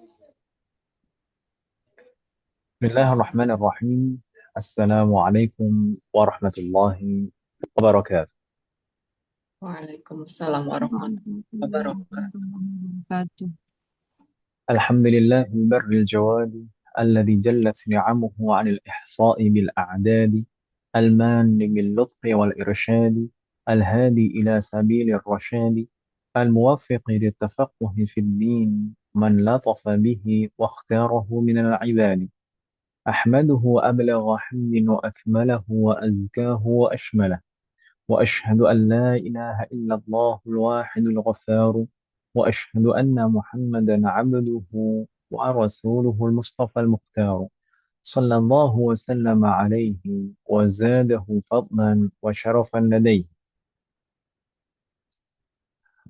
بسم الله الرحمن الرحيم. السلام عليكم ورحمة الله وبركاته. Waalaikumsalam warahmatullahi Waalaikumsalam wabarakatuh. warahmatullahi wabarakatuh. الحمد لله البر الجواد الذي جلت نعمه عن الإحصاء بالأعداد، المان باللطف والإرشاد، الهادي إلى سبيل الرشاد، الموفق للتفقه في الدين، من لطف به واختاره من العباد. أحمده أبلغ حمد وأكمله وأزكاه وأشمله، وأشهد أن لا إله إلا الله الواحد الغفار، وأشهد أن محمدا عبده ورسوله المصطفى المختار، صلى الله وسلم عليه وزاده فضلا وشرفا لديه.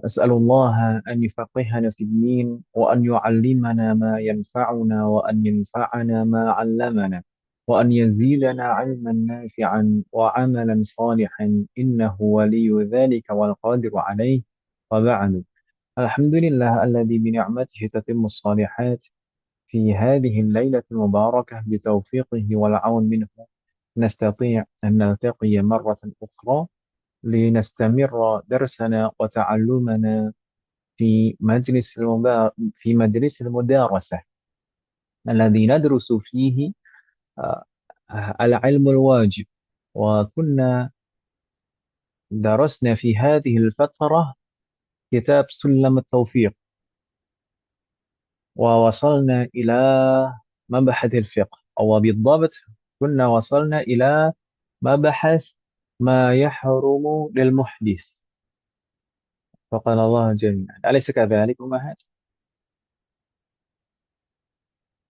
أسأل الله أن يفقهنا في الدين، وأن يعلمنا ما ينفعنا، وأن ينفعنا ما علمنا، وأن يزيدنا علما نافعا وعملا صالحا، إنه ولي ذلك والقادر عليه. وبعد، الحمد لله الذي بنعمته تتم الصالحات. في هذه الليلة المباركة بتوفيقه والعون منه نستطيع أن نلتقي مرة أخرى لنستمر درسنا وتعلمنا في مجلس المدارسة الذي ندرس فيه آه، العلم الواجب. وكنا درسنا في هذه الفترة كتاب سلم التوفيق، ووصلنا إلى مبحث الفقه، أو بالضبط كنا وصلنا إلى مبحث ما يحرم للمحدث. فقال الله جميعا، أليس كذلك أمهات؟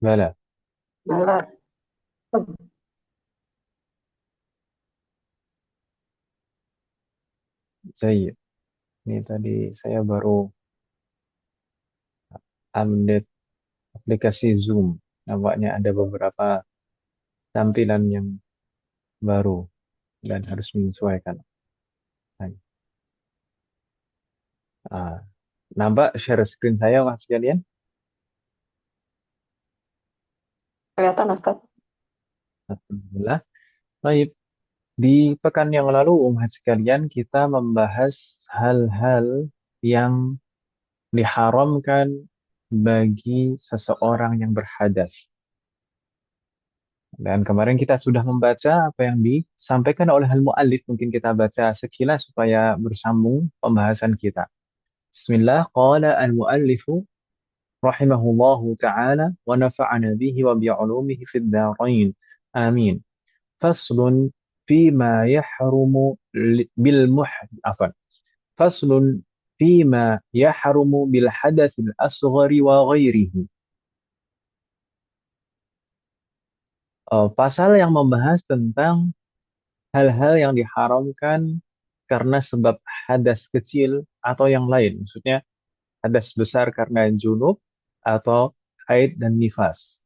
بلى. Balat. Saya ini tadi saya baru update aplikasi Zoom. Nampaknya ada beberapa tampilan yang baru dan harus menyesuaikan. Nah, ah, nampak share screen saya mas sekalian? Kelihatan Ustaz? Alhamdulillah. Baik, di pekan yang lalu umat sekalian kita membahas hal-hal yang diharamkan bagi seseorang yang berhadas. Dan kemarin kita sudah membaca apa yang disampaikan oleh al-muallif. Mungkin kita baca sekilas supaya bersambung pembahasan kita. Bismillah, qala al-muallifu rahimahullahu ta'ala wa nafa'ana bihi wa bi'ulumihi fid dharain. Amin. Faslun fima yahrumu bil afan. Faslun fima yahrumu bil hadatsil asghari wa ghairihi. Pasal yang membahas tentang hal-hal yang diharamkan karena sebab hadas kecil atau yang lain. Maksudnya hadas besar karena junub atau haid dan nifas.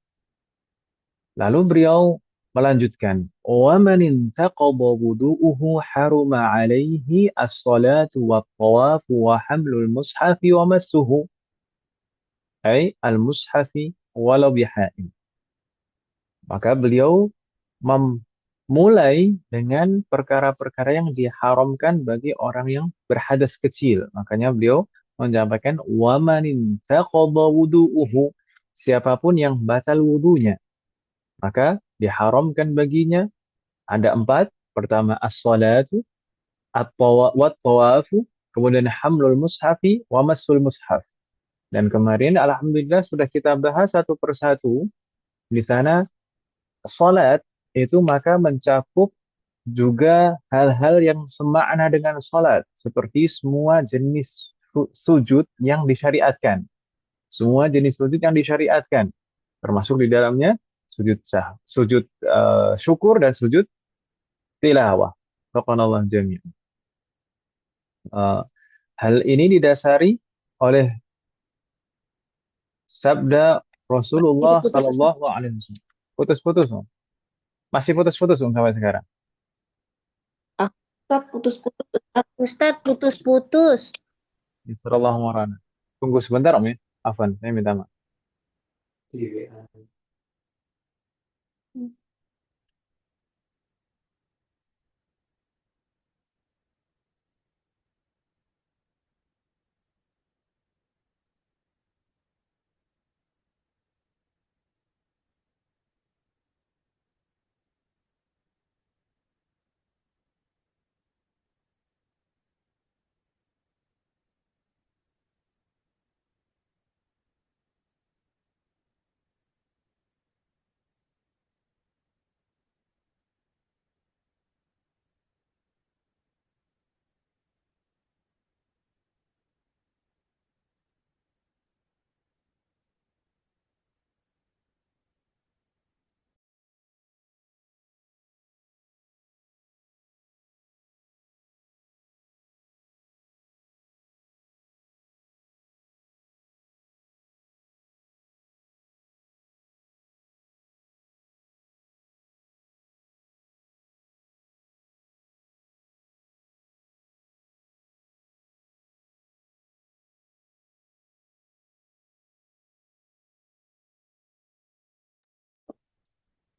Lalu beliau melanjutkan, "Wa man intaqada wudu'uhu haruma 'alaihi as-salatu wat-tawafu wa hamlul mushafi wa massuhu." Ai al-mushafi walau biha'in. Maka beliau memulai dengan perkara-perkara yang diharamkan bagi orang yang berhadas kecil. Makanya beliau menyampaikan wamanin taqadha wudu'uhu, siapapun yang batal wudunya, maka diharamkan baginya ada empat. Pertama as-salatu, wat-tawafu, kemudian hamlul mushafi wa masul mushaf. Dan kemarin alhamdulillah sudah kita bahas satu persatu. Di sana salat itu maka mencakup juga hal-hal yang semakna dengan sholat, seperti semua jenis sujud yang disyariatkan. Semua jenis sujud yang disyariatkan, termasuk di dalamnya sujud sah, sujud syukur dan sujud tilawah. Subhanallah jami'an. Eh, Hal ini didasari oleh sabda Rasulullah Putus-putus Ustaz. Sallallahu Alaihi Wasallam. Putus-putus, Om. Masih putus-putus, Om, sampai sekarang. Ah, Ustaz putus-putus Ustaz. Ustadz putus-putus. Bismillahirrahmanirrahim. Tunggu sebentar, Om ya. Afwan, saya minta maaf.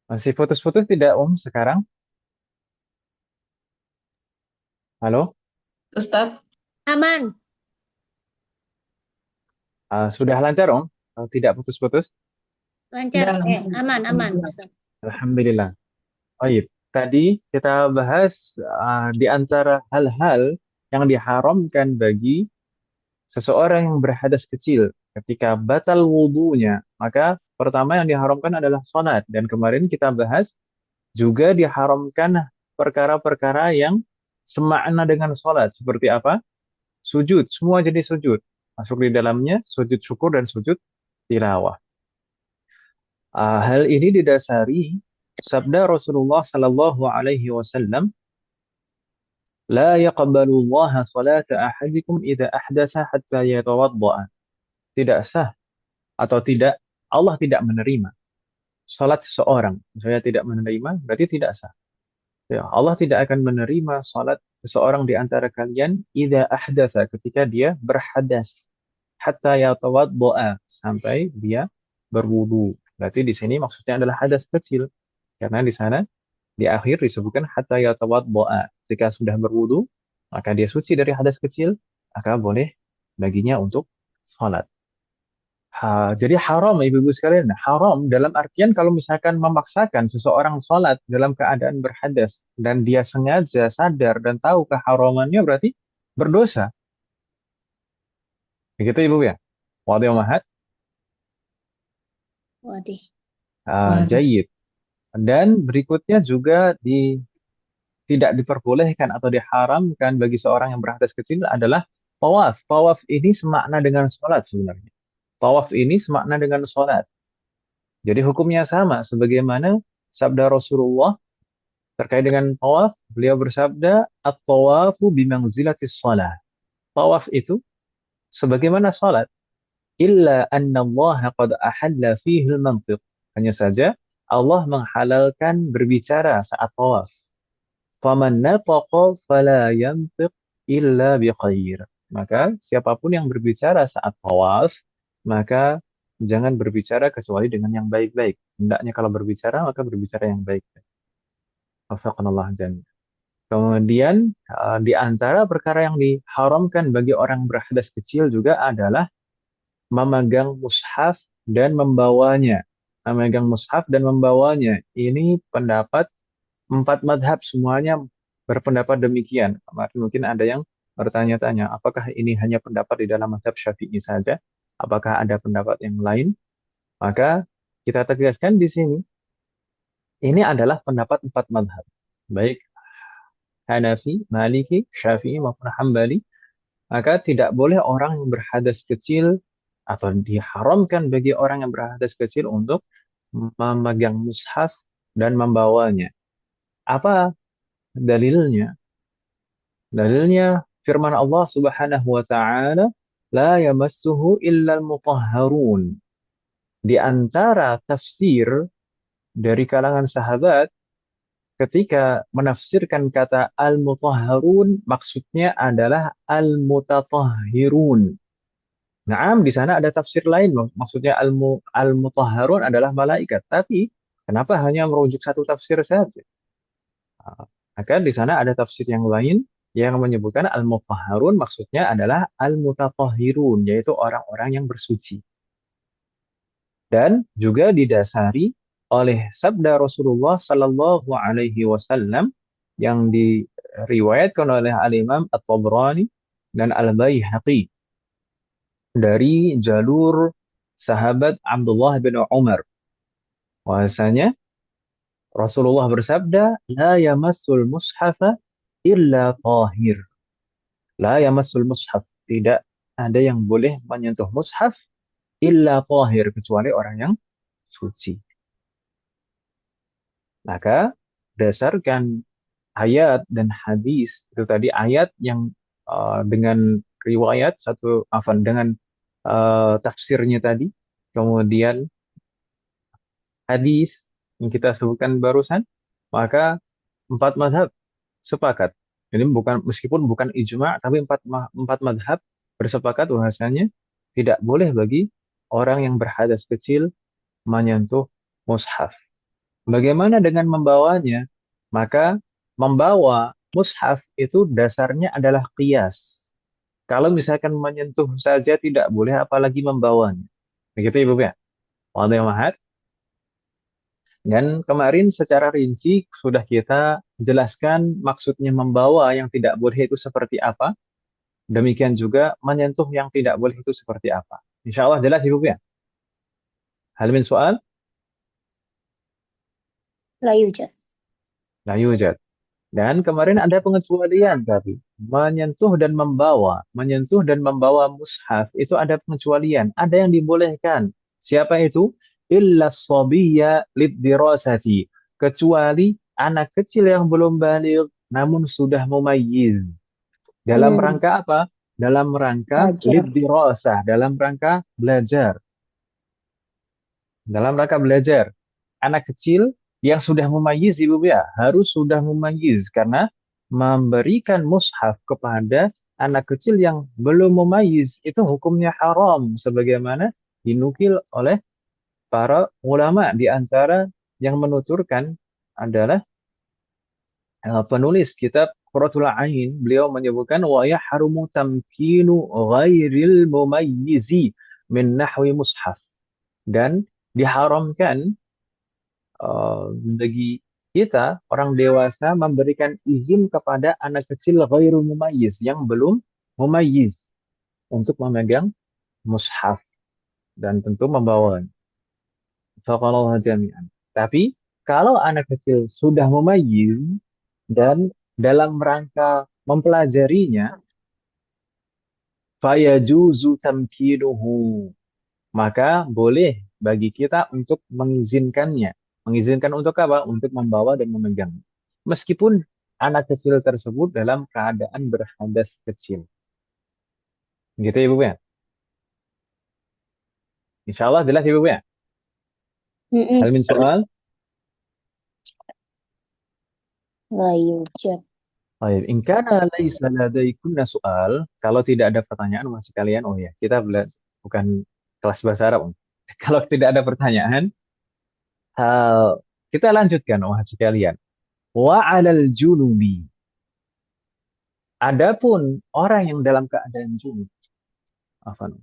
Masih putus-putus tidak, sekarang? Halo? Ustadz, Aman, Sudah lancar, Tidak putus-putus? lancar. udah Aman, Ustaz. Alhamdulillah. Baik, tadi kita bahas di antara hal-hal yang diharamkan bagi seseorang yang berhadas kecil ketika batal wudhunya, maka pertama yang diharamkan adalah sholat. Dan kemarin kita bahas juga diharamkan perkara-perkara yang semakna dengan sholat. Seperti apa? Sujud, semua jenis sujud. Masuk di dalamnya sujud syukur dan sujud tilawah. Hal ini didasari sabda Rasulullah Sallallahu Alaihi Wasallam, لا يقبل الله صلاة أحدكم إذا أحدث حتى يتوضأ. Tidak sah atau tidak, Allah tidak menerima salat seseorang. Saya tidak menerima, berarti tidak sah. Ya, Allah tidak akan menerima salat seseorang di antara kalian idza ahdatsa, ketika dia berhadas, hatta yatawaddaa, sampai dia berwudu. Berarti di sini maksudnya adalah hadas kecil. Karena di sana di akhir disebutkan hatta yatawaddaa. Jika sudah berwudu, maka dia suci dari hadas kecil, maka boleh baginya untuk sholat. Jadi haram, ibu-ibu sekalian. Haram dalam artian kalau misalkan memaksakan seseorang sholat dalam keadaan berhadas dan dia sengaja sadar dan tahu keharamannya, berarti berdosa. Begitu ibu ya. Wadih mahat. Waduh. Waduh. Jayid. Dan berikutnya juga tidak diperbolehkan atau diharamkan bagi seorang yang berhadas kecil adalah tawaf. Tawaf ini semakna dengan sholat sebenarnya. Tawaf ini semakna dengan sholat. Jadi hukumnya sama sebagaimana sabda Rasulullah terkait dengan tawaf. Beliau bersabda, "At-tawafu bimanzilatis shalah." Tawaf itu sebagaimana sholat. Illa anna Allah qad ahalla fihi al-mantiq. Hanya saja Allah menghalalkan berbicara saat tawaf. Faman nataqa fala yantiq illa bikhair. Maka siapapun yang berbicara saat tawaf, maka jangan berbicara kecuali dengan yang baik-baik. Hendaknya kalau berbicara, maka berbicara yang baik. Wafaqanallah jami'an. Kemudian di antara perkara yang diharamkan bagi orang berhadas kecil juga adalah memegang mushaf dan membawanya. Memegang mushaf dan membawanya. Ini pendapat 4 madhab, semuanya berpendapat demikian. Kemarin mungkin ada yang bertanya-tanya, apakah ini hanya pendapat di dalam madhab Syafi'i saja? Apakah ada pendapat yang lain? Maka kita tegaskan di sini, ini adalah pendapat 4 madhab. Baik Hanafi, Maliki, Syafi'i maupun Hambali. Maka tidak boleh orang yang berhadas kecil atau diharamkan bagi orang yang berhadas kecil untuk memegang mushaf dan membawanya. Apa dalilnya? Dalilnya firman Allah Subhanahu wa taala, la yamassuhu illal mutahharun. Di antara tafsir dari kalangan sahabat ketika menafsirkan kata al-mutahharun, maksudnya adalah al-mutatahhirun. Naam, di sana ada tafsir lain. Maksudnya al-mutahharun adalah malaikat. Tapi kenapa hanya merujuk satu tafsir saja? Ah, Maka di sana ada tafsir yang lain yang menyebutkan al-mutahharun maksudnya adalah al-mutatahhirun, yaitu orang-orang yang bersuci. Dan juga didasari oleh sabda Rasulullah Sallallahu Alaihi Wasallam yang diriwayatkan oleh Al-Imam At-Tabrani dan Al-Baihaqi dari jalur sahabat Abdullah bin Umar. Bahwasanya Rasulullah bersabda, "La yamassul mushafa illa tahir." La yamassul mushaf. Tidak ada yang boleh menyentuh mushaf illa tahir, kecuali orang yang suci. Maka berdasarkan ayat dan hadis itu tadi, ayat yang dengan riwayat satu afan dengan tafsirnya tadi, kemudian hadis yang kita sebutkan barusan, maka empat madhab sepakat. Jadi bukan, meskipun bukan ijma, tapi empat madhab bersepakat bahwasanya tidak boleh bagi orang yang berhadas kecil menyentuh mushaf. Bagaimana dengan membawanya? Maka membawa mushaf itu dasarnya adalah qiyas. Kalau misalkan menyentuh saja tidak boleh, apalagi membawanya. Begitu Ibu ya? Wadah mahat. Dan kemarin secara rinci sudah kita jelaskan maksudnya membawa yang tidak boleh itu seperti apa. Demikian juga menyentuh yang tidak boleh itu seperti apa. Insya Allah jelas Ibu ya? Hal min soal? La yujad. La yujad. Dan kemarin ada pengecualian tapi menyentuh dan membawa mushaf itu ada pengecualian, ada yang dibolehkan. Siapa itu? Illa sabiyya liddirasati, kecuali anak kecil yang belum baligh namun sudah mumayyiz. Dalam rangka apa? Dalam rangka Belajar. liddirasah, dalam rangka belajar. Dalam rangka belajar. Anak kecil yang sudah mumayyiz Ibu ya, harus sudah mumayyiz, karena memberikan mushaf kepada anak kecil yang belum mumayyiz itu hukumnya haram sebagaimana dinukil oleh para ulama. Di antara yang menuturkan adalah penulis kitab Qurratul Ain, beliau menyebutkan wa yahrumu tamkinu ghairil mumayyizi min nahwi mushaf, dan diharamkan bagi kita orang dewasa memberikan izin kepada anak kecil ghairu mumayyiz, yang belum mumayyiz, untuk memegang mushaf dan tentu membawa. Faqalahu jami'an. Tapi kalau anak kecil sudah mumayyiz dan dalam rangka mempelajarinya, fayajuzu tamkinuhu, maka boleh bagi kita untuk mengizinkannya. Mengizinkan untuk apa? Untuk membawa dan memegang. Meskipun anak kecil tersebut dalam keadaan berhadas kecil. Gitu ya Ibu ya? Insya Allah jelas Ibu ya? Hal min soal? La yujad. Baik, in kana laisa ladaikunna soal, kalau tidak ada pertanyaan masih kalian, oh ya, kita belajar bukan kelas bahasa Arab. Kalau tidak ada pertanyaan, kita lanjutkan masih kalian. Wa 'alal junubi. Adapun orang yang dalam keadaan junub, afan.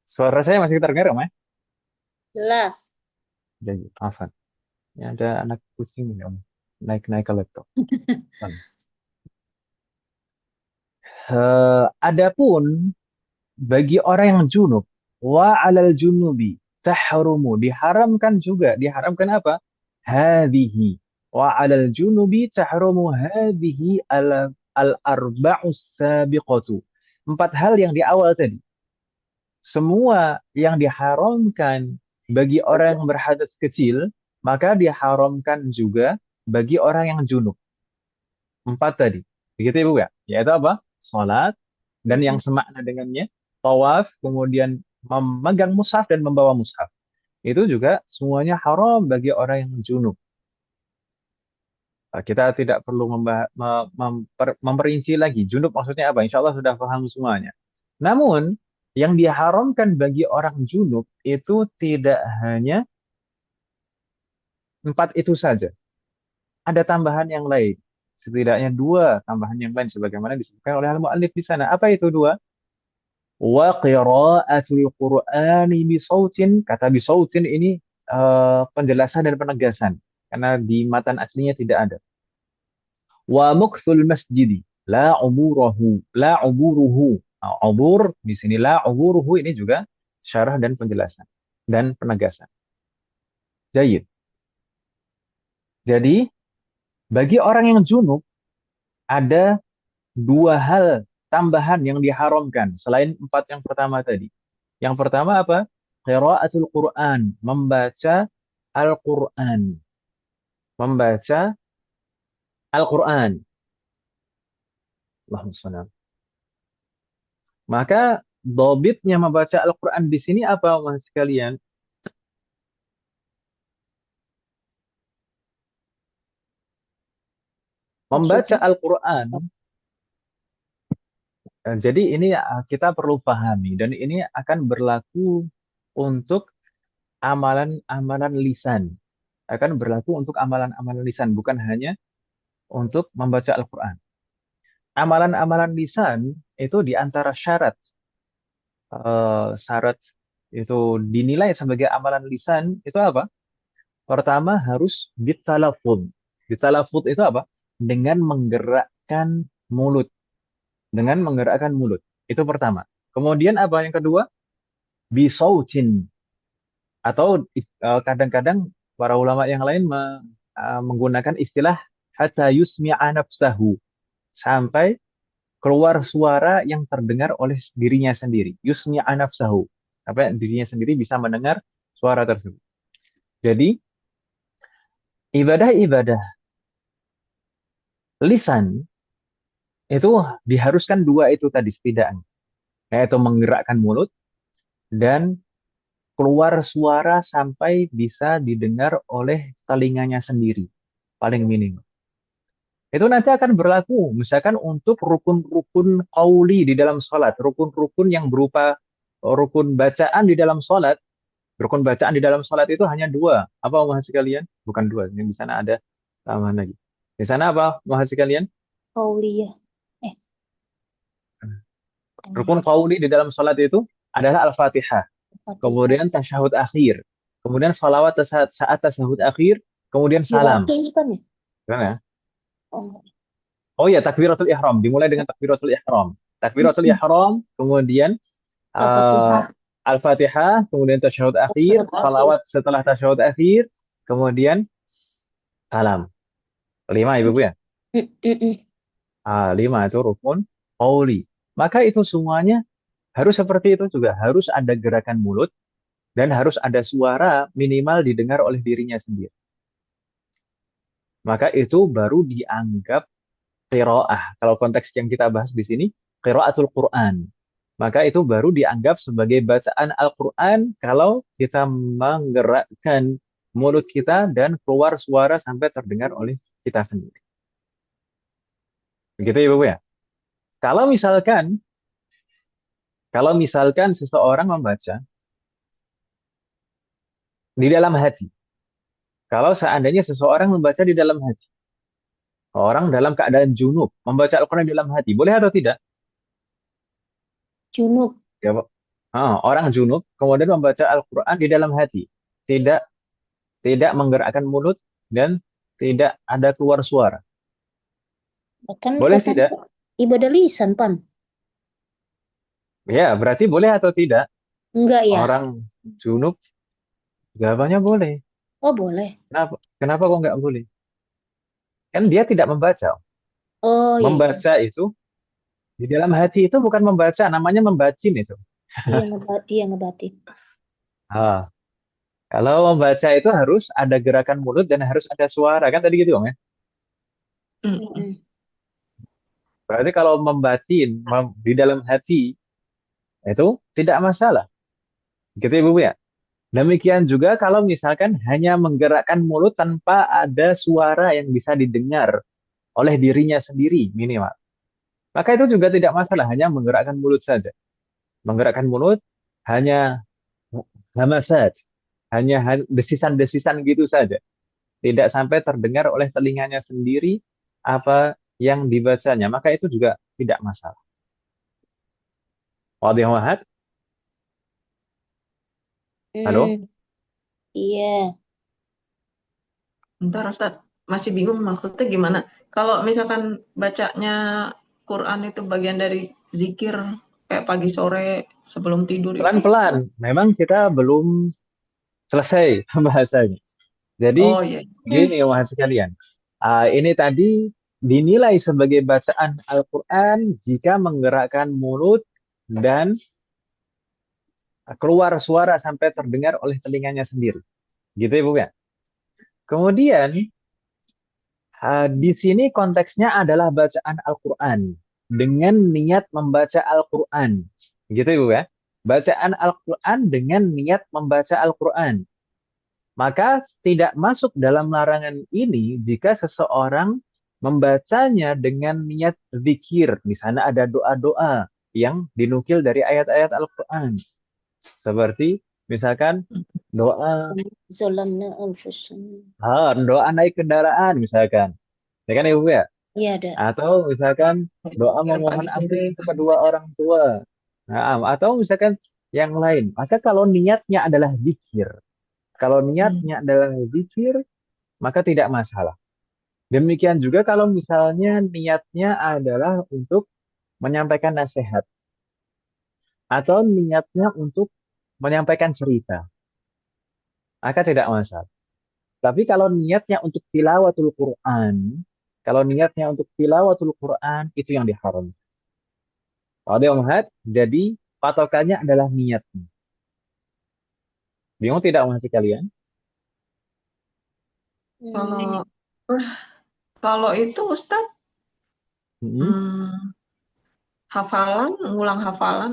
Suara saya masih terdengar, ya? Jelas. Jadi, afan. Ini ada anak kucing nih, Om. Naik-naik ke laptop. Adapun bagi orang yang junub, wa 'alal junubi tahrumu, diharamkan juga. Diharamkan apa? Hadhihi. Wa 'alal junubi tahrumu hadhihi al-arba'us sabiqatu. Empat hal yang di awal tadi. Semua yang diharamkan bagi orang yang berhadas kecil, maka diharamkan juga bagi orang yang junub. Empat tadi. Begitu Ibu ya? Yaitu apa? Salat, dan yang semakna dengannya, tawaf, kemudian memegang mushaf dan membawa mushaf. Itu juga semuanya haram bagi orang yang junub. Kita tidak perlu memperinci lagi. Junub maksudnya apa? Insya Allah sudah paham semuanya. Namun, yang diharamkan bagi orang junub itu tidak hanya empat itu saja. Ada tambahan yang lain. Setidaknya dua tambahan yang lain sebagaimana disebutkan oleh al-mu'allif di sana. Apa itu dua? Wa qira'atul Qur'ani bisautin. Kata bisautin ini penjelasan dan penegasan. Karena di matan aslinya tidak ada. Wa mukthul masjidi la uburuhu. Nah, ubur di sini la uburuhu ini juga syarah dan penjelasan dan penegasan. Jayid. Jadi bagi orang yang junub ada dua hal tambahan yang diharamkan selain empat yang pertama tadi. Yang pertama apa? Qiraatul Quran, membaca Al-Quran. Membaca Al-Quran. Allahumma shalli. Maka dobitnya membaca Al-Quran di sini apa, mas sekalian? Membaca Maksudnya, Al-Quran, jadi ini kita perlu pahami dan ini akan berlaku untuk amalan-amalan lisan. Akan berlaku untuk amalan-amalan lisan, bukan hanya untuk membaca Al-Quran. Amalan-amalan lisan itu di antara syarat syarat itu dinilai sebagai amalan lisan itu apa? Pertama harus bitalafud. Bitalafud itu apa? Dengan menggerakkan mulut. Dengan menggerakkan mulut. Itu pertama. Kemudian apa yang kedua? Bisautin. Atau kadang-kadang para ulama yang lain menggunakan istilah hatta yusmi'a nafsahu. Sampai keluar suara yang terdengar oleh dirinya sendiri. Yusmi'a nafsahu. Sampai dirinya sendiri bisa mendengar suara tersebut. Jadi, ibadah-ibadah lisan itu diharuskan dua itu tadi setidaknya. Yaitu menggerakkan mulut dan keluar suara sampai bisa didengar oleh telinganya sendiri. Paling minim. Itu nanti akan berlaku misalkan untuk rukun-rukun qauli di dalam sholat. Rukun-rukun yang berupa rukun bacaan di dalam sholat. Rukun bacaan di dalam sholat itu hanya dua. Apa mahasiswa sekalian? Bukan dua. Yang di sana ada tambahan lagi. Di sana apa mahasiswa sekalian? Qauliyah. Eh, Rukun qauli di dalam sholat itu adalah Al-Fatihah. Fatihah. Kemudian tasyahud akhir. Kemudian salawat saat tasyahud akhir. Kemudian salam. Diwakil kan ya? Gimana? Oh, enggak. Oh ya, takbiratul ihram. Dimulai dengan takbiratul ihram. Takbiratul ihram, kemudian uh, Al-Fatihah. Al-Fatihah, kemudian tasyahud akhir, Tasyahud akhir. salawat setelah tasyahud akhir, kemudian salam. 5 Ibu ya? Mm-mm. 5 itu rukun qauli. Maka itu semuanya harus seperti itu juga. Harus ada gerakan mulut dan harus ada suara minimal didengar oleh dirinya sendiri. Maka itu baru dianggap qiraah. Kalau konteks yang kita bahas di sini, qiraatul Quran. Maka itu baru dianggap sebagai bacaan Al-Quran kalau kita menggerakkan mulut kita dan keluar suara sampai terdengar oleh kita sendiri. Begitu ya, Bu ya? Kalau misalkan seseorang membaca di dalam hati. Kalau seandainya seseorang membaca di dalam hati. Orang dalam keadaan junub membaca Al-Quran di dalam hati. Boleh atau tidak? Junub. Ya, Pak. Orang junub kemudian membaca Al-Quran di dalam hati. Tidak tidak menggerakkan mulut dan tidak ada keluar suara. Kan Boleh katanya tidak? ibadah lisan, Pan. Ya, berarti boleh atau tidak? Enggak ya? Orang junub jawabannya boleh. Oh, boleh. Kenapa? Kenapa kok nggak boleh? Kan dia tidak membaca. Oh, iya. Membaca itu di dalam hati itu bukan membaca, namanya membacin itu. Iya, ngebatin. Ah, kalau membaca itu harus ada gerakan mulut dan harus ada suara kan tadi gitu Om ya. Mm-mm. Berarti kalau membatin di dalam hati itu tidak masalah. Gitu ya Bu ya. Demikian juga kalau misalkan hanya menggerakkan mulut tanpa ada suara yang bisa didengar oleh dirinya sendiri minimal. Maka itu juga tidak masalah, hanya menggerakkan mulut saja. Menggerakkan mulut hanya hamasat, hanya desisan-desisan gitu saja. Tidak sampai terdengar oleh telinganya sendiri apa yang dibacanya. Maka itu juga tidak masalah. Wadih wahad? Halo? Hmm, iya. Bentar Ustaz, masih bingung maksudnya gimana? Kalau misalkan bacanya Quran itu bagian dari zikir kayak pagi sore sebelum tidur itu. Pelan-pelan. Memang kita belum selesai pembahasannya. Jadi Oh iya. Hmm, gini wahai sekalian, ini tadi dinilai sebagai bacaan Al-Quran jika menggerakkan mulut dan keluar suara sampai terdengar oleh telinganya sendiri. Gitu ya Bu ya. Kemudian di sini konteksnya adalah bacaan Al-Quran dengan niat membaca Al-Quran. Gitu ya Bu ya. Bacaan Al-Quran dengan niat membaca Al-Quran. Maka tidak masuk dalam larangan ini jika seseorang membacanya dengan niat zikir. Di sana ada doa-doa yang dinukil dari ayat-ayat Al-Quran. Seperti misalkan doa zolamna anfusana. doa naik kendaraan misalkan. Ya kan Ibu ya? Iya ada. Atau misalkan doa Zikir memohon pagi ampun sore untuk itu. kedua orang tua. Nah, atau misalkan yang lain. Maka kalau niatnya adalah zikir, kalau Hmm. niatnya adalah zikir, maka tidak masalah. Demikian juga kalau misalnya niatnya adalah untuk menyampaikan nasihat atau niatnya untuk menyampaikan cerita, maka tidak masalah. Tapi kalau niatnya untuk tilawatul Quran, kalau niatnya untuk tilawatul Quran itu yang diharam. Kalau Muhammad, jadi patokannya adalah niatnya. Bingung tidak masih kalian? Hmm, Kalau kalau itu Ustaz, Hmm. hmm, hafalan, ngulang hafalan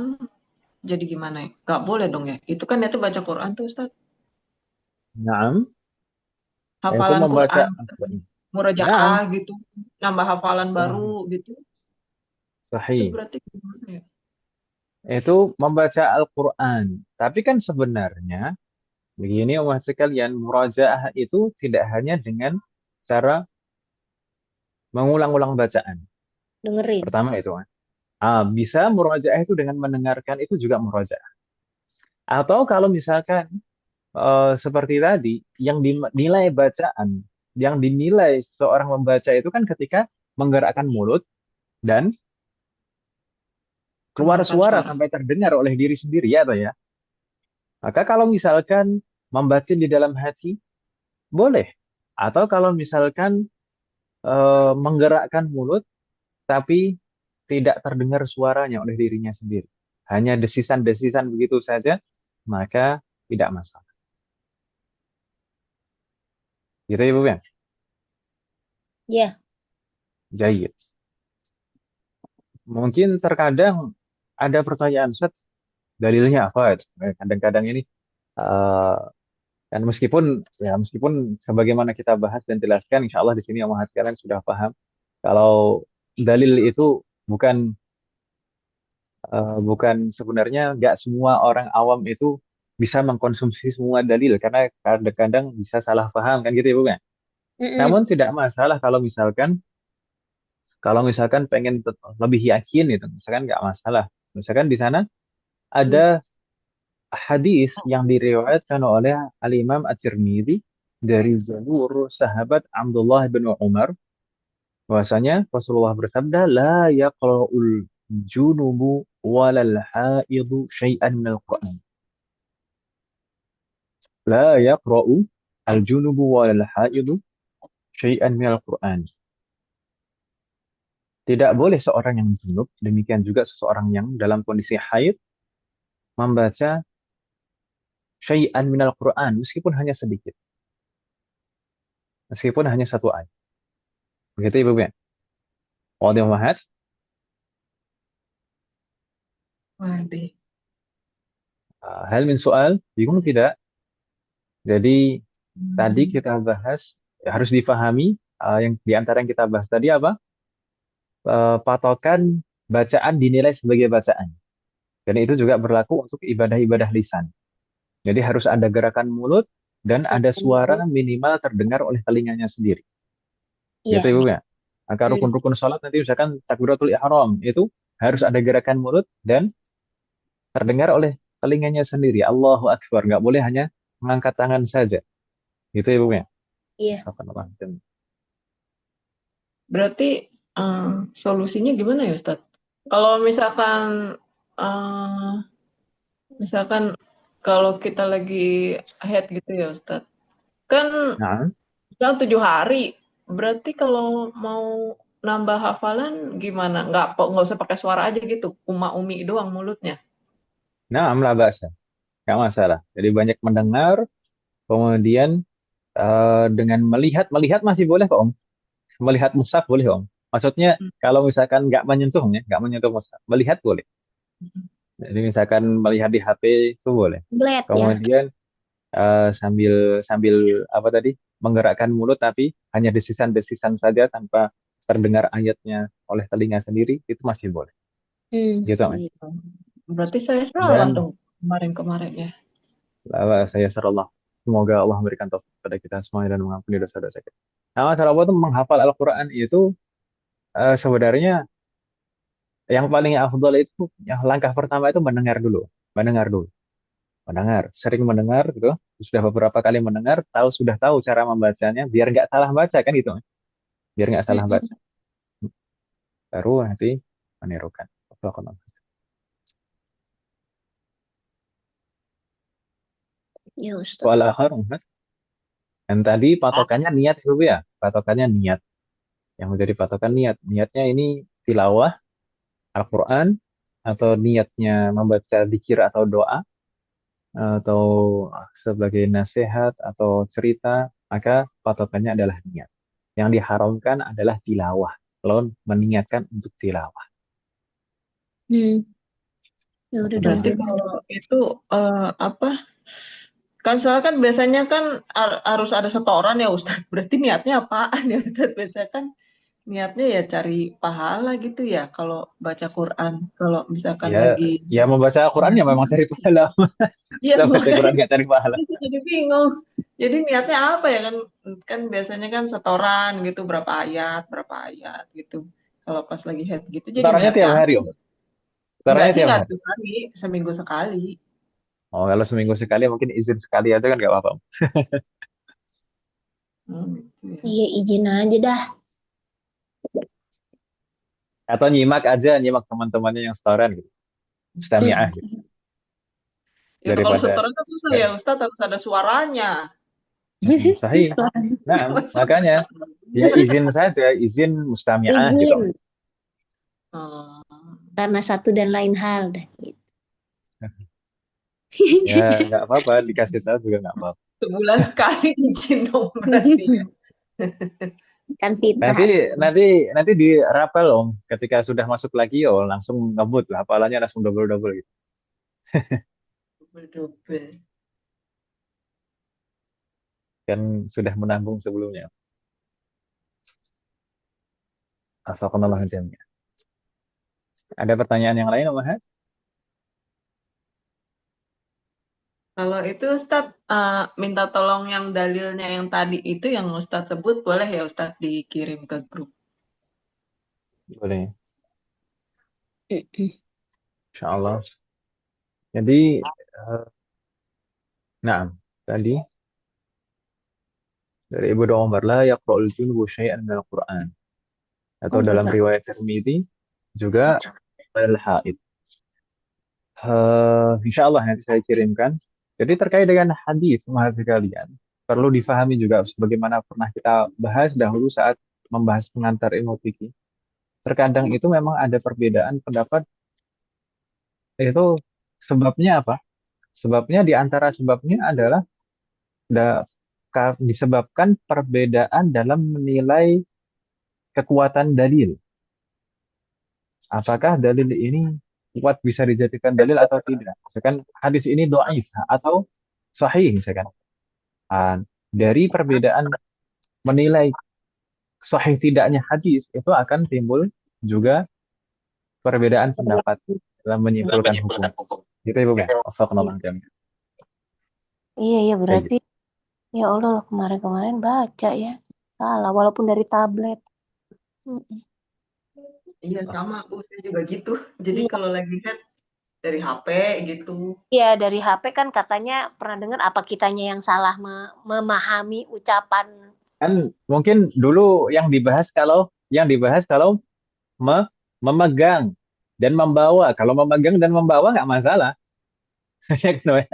jadi gimana ya? Gak boleh dong ya? Itu kan itu baca Quran tuh Ustaz. Naam, itu Hafalan membaca. Quran, Naam, murojaah gitu, nambah hafalan baru sahih. gitu. Itu Sahih. berarti gimana ya? Itu membaca Al-Quran. Tapi kan sebenarnya begini umat sekalian, murajaah itu tidak hanya dengan cara mengulang-ulang bacaan. dengerin. Pertama itu kan. Bisa murajaah itu dengan mendengarkan itu juga murajaah. Atau kalau misalkan seperti tadi, yang dinilai bacaan, yang dinilai seorang membaca itu kan ketika menggerakkan mulut dan keluar Mengeluarkan suara suara. sampai terdengar oleh diri sendiri ya, atau ya. Maka kalau misalkan membatin di dalam hati, boleh. Atau kalau misalkan menggerakkan mulut tapi tidak terdengar suaranya oleh dirinya sendiri. Hanya desisan-desisan begitu saja, maka tidak masalah. Gitu ya, Bu ya? Ya. Jahit. Mungkin terkadang ada pertanyaan, Ustaz, dalilnya apa? Kadang-kadang ini, eh, dan meskipun sebagaimana kita bahas dan jelaskan, insya Allah di sini Om Ahad sekarang sudah paham. Kalau dalil itu bukan bukan sebenarnya nggak semua orang awam itu bisa mengkonsumsi semua dalil karena kadang-kadang bisa salah paham kan gitu ya Bu ya. Mm-mm. Namun tidak masalah kalau misalkan pengen lebih yakin itu misalkan nggak masalah. Misalkan di sana Yes. ada hadis yang diriwayatkan oleh Al-Imam At-Tirmidzi dari jalur sahabat Abdullah bin Umar bahwasanya Rasulullah bersabda la yaqra'ul junubu walal haidu syai'an minal Qur'an. La yaqra'u al-junubu walal haidu syai'an minal Qur'an. Tidak boleh seorang yang junub, demikian juga seseorang yang dalam kondisi haid membaca syai'an minal Qur'an meskipun hanya sedikit, meskipun hanya satu ayat. Begitu Ibu ya. Wadih Muhammad. Waduh. Hal min soal, bingung tidak? Jadi tadi Hmm. kita bahas harus difahami yang di antara yang kita bahas tadi apa? Patokan bacaan dinilai sebagai bacaan. Dan itu juga berlaku untuk ibadah-ibadah lisan. Jadi harus ada gerakan mulut dan ada suara minimal terdengar oleh telinganya sendiri. Gitu Iya. Ibu ya. Maka Hmm. rukun-rukun sholat nanti misalkan takbiratul ihram itu harus ada gerakan mulut dan terdengar oleh telinganya sendiri. Allahu Akbar. Nggak boleh hanya mengangkat tangan saja. Gitu Ibu ya. Iya. Apa-apa. Berarti solusinya gimana ya Ustadz? Kalau eh, misalkan kalau kita lagi head gitu ya Ustadz, kan Nah, misalnya 7 hari, berarti kalau mau nambah hafalan gimana? Nggak usah pakai suara aja gitu, umi doang mulutnya. nah, lah bahasa. Nggak masalah. Jadi banyak mendengar, kemudian dengan melihat, melihat masih boleh kok Om. Melihat mushaf boleh Om. Maksudnya kalau misalkan nggak menyentuhnya, nggak menyentuh mushaf, melihat boleh. Jadi misalkan melihat di HP itu boleh. Glad ya. Kemudian sambil sambil apa tadi menggerakkan mulut tapi hanya desisan-desisan saja tanpa terdengar ayatnya oleh telinga sendiri itu masih boleh. Hmm. Gitu Om. Gitu. Berarti saya salah Dan dong kemarin-kemarin ya. saya serallah. Semoga Allah memberikan taufik kepada kita semuanya dan mengampuni dosa-dosa kita. Nah, masalah apa itu menghafal Al-Quran itu sebenarnya yang paling afdal itu yang langkah pertama itu mendengar dulu, mendengar dulu, mendengar, sering mendengar gitu. Sudah beberapa kali mendengar, sudah tahu cara membacanya, biar nggak salah baca kan gitu, biar nggak salah Mm-mm. baca. Baru nanti menirukan. Allahu Ya Ustaz. Wal akhar, dan tadi patokannya niat dulu ya, patokannya niat. Yang menjadi patokan niat, niatnya ini tilawah Al-Quran atau niatnya membaca zikir atau doa atau sebagai nasihat atau cerita, maka patokannya adalah niat. Yang diharamkan adalah tilawah. Kalau meniatkan untuk tilawah. Hmm. Ya udah Patokan Berarti dengerin. niat. kalau itu apa? Kan soalnya kan biasanya kan harus ada setoran ya Ustadz. Berarti niatnya apaan ya Ustadz? Biasanya kan niatnya ya cari pahala gitu ya kalau baca Quran. Kalau misalkan Ya, lagi ya membaca Al-Quran ya memang cari pahala. iya Saya baca makanya Quran nggak cari pahala. itu sih jadi bingung. Jadi niatnya apa ya kan? Kan biasanya kan setoran gitu berapa ayat gitu. Kalau pas lagi head gitu jadi Setorannya niatnya tiap hari, apa Om. ya? Enggak Setorannya sih tiap enggak hari. tiap hari, seminggu sekali. Oh, kalau seminggu sekali mungkin izin sekali aja kan nggak apa-apa, Om. Gitu ya. Iya izin aja dah. Atau nyimak aja, nyimak teman-temannya yang setoran gitu. Mustami'ah gitu. Ya kalau Daripada setoran kan susah nggak. ya Ustadz harus ada suaranya. Sahih. Nah, Masa makanya bisa? ya izin saja, izin mustami'ah gitu. Izin Oh, karena satu dan lain hal dah gitu. Ya nggak apa-apa, dikasih tahu juga nggak apa-apa. sebulan sekali izin dong berarti ya. Kan fitrah. Nanti nanti nanti dirapel Om. Ketika sudah masuk lagi yo langsung ngebut lah, hafalannya langsung double-double gitu. Double-double. Kan sudah menanggung sebelumnya. Afaqanallah jami'an. Ada pertanyaan yang lain Om Ahad? Kalau itu Ustadz minta tolong yang dalilnya yang tadi itu yang Ustadz sebut boleh ya Ustadz dikirim ke grup. Boleh. Mm-mm. Insya Allah. Jadi, nah, tadi dari Ibu Umar la yaqra'ul junubu syai'an minal Qur'an. Atau Oh dalam enggak. riwayat Tirmidzi juga al-haid. Insya Allah nanti saya kirimkan. Jadi terkait dengan hadis, mahasiswa sekalian, perlu difahami juga sebagaimana pernah kita bahas dahulu saat membahas pengantar ilmu fikih. Terkadang itu memang ada perbedaan pendapat, itu sebabnya apa? Sebabnya di antara sebabnya adalah disebabkan perbedaan dalam menilai kekuatan dalil. Apakah dalil ini kuat bisa dijadikan dalil atau tidak? Misalkan hadis ini doaif atau sahih misalkan. Dari perbedaan menilai sahih tidaknya hadis itu akan timbul juga perbedaan pendapat dalam menyimpulkan hukum. Gitu ya, Bu ya. Wafaqanallah jami'an. Iya, iya Baik. berarti ya Allah loh, kemarin-kemarin baca ya. Salah walaupun dari tablet. Mm-mm. Iya sama Bu, saya juga gitu. Jadi Iya, kalau lagi lihat dari HP gitu. iya dari HP kan katanya pernah dengar apa kitanya yang salah memahami ucapan. Kan mungkin dulu yang dibahas kalau me- memegang dan membawa. Kalau memegang dan membawa nggak masalah. Ya kan, Bu ya?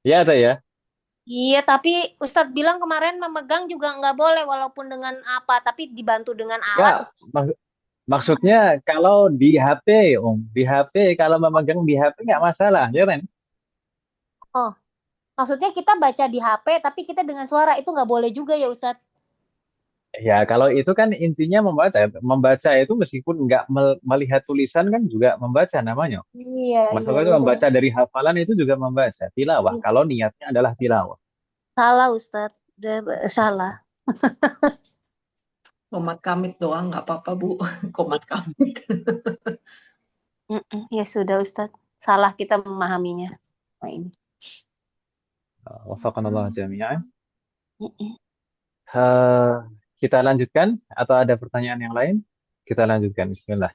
Ya, atau ya? Iya, tapi Ustadz bilang kemarin memegang juga nggak boleh walaupun dengan apa, tapi dibantu dengan alat. Ya, maksudnya kalau di HP, di HP kalau memegang di HP nggak masalah, ya kan? Oh, maksudnya kita baca di HP, tapi kita dengan suara itu nggak boleh juga ya Ustadz? Ya, kalau itu kan intinya membaca. Membaca itu meskipun nggak melihat tulisan kan juga membaca namanya. Iya, iya Maksudnya itu benar. membaca dari hafalan itu juga membaca. Tilawah, Iya, kalau niatnya adalah tilawah. salah Ustadz, salah. Komat kamit doang nggak apa-apa Bu. Komat kamit. Mm-mm. Ya sudah Ustadz, salah kita memahaminya. Nah, ini. Wafaqanallah jami'an. Mm-mm. Eh, kita lanjutkan atau ada pertanyaan yang lain? Kita lanjutkan, bismillah.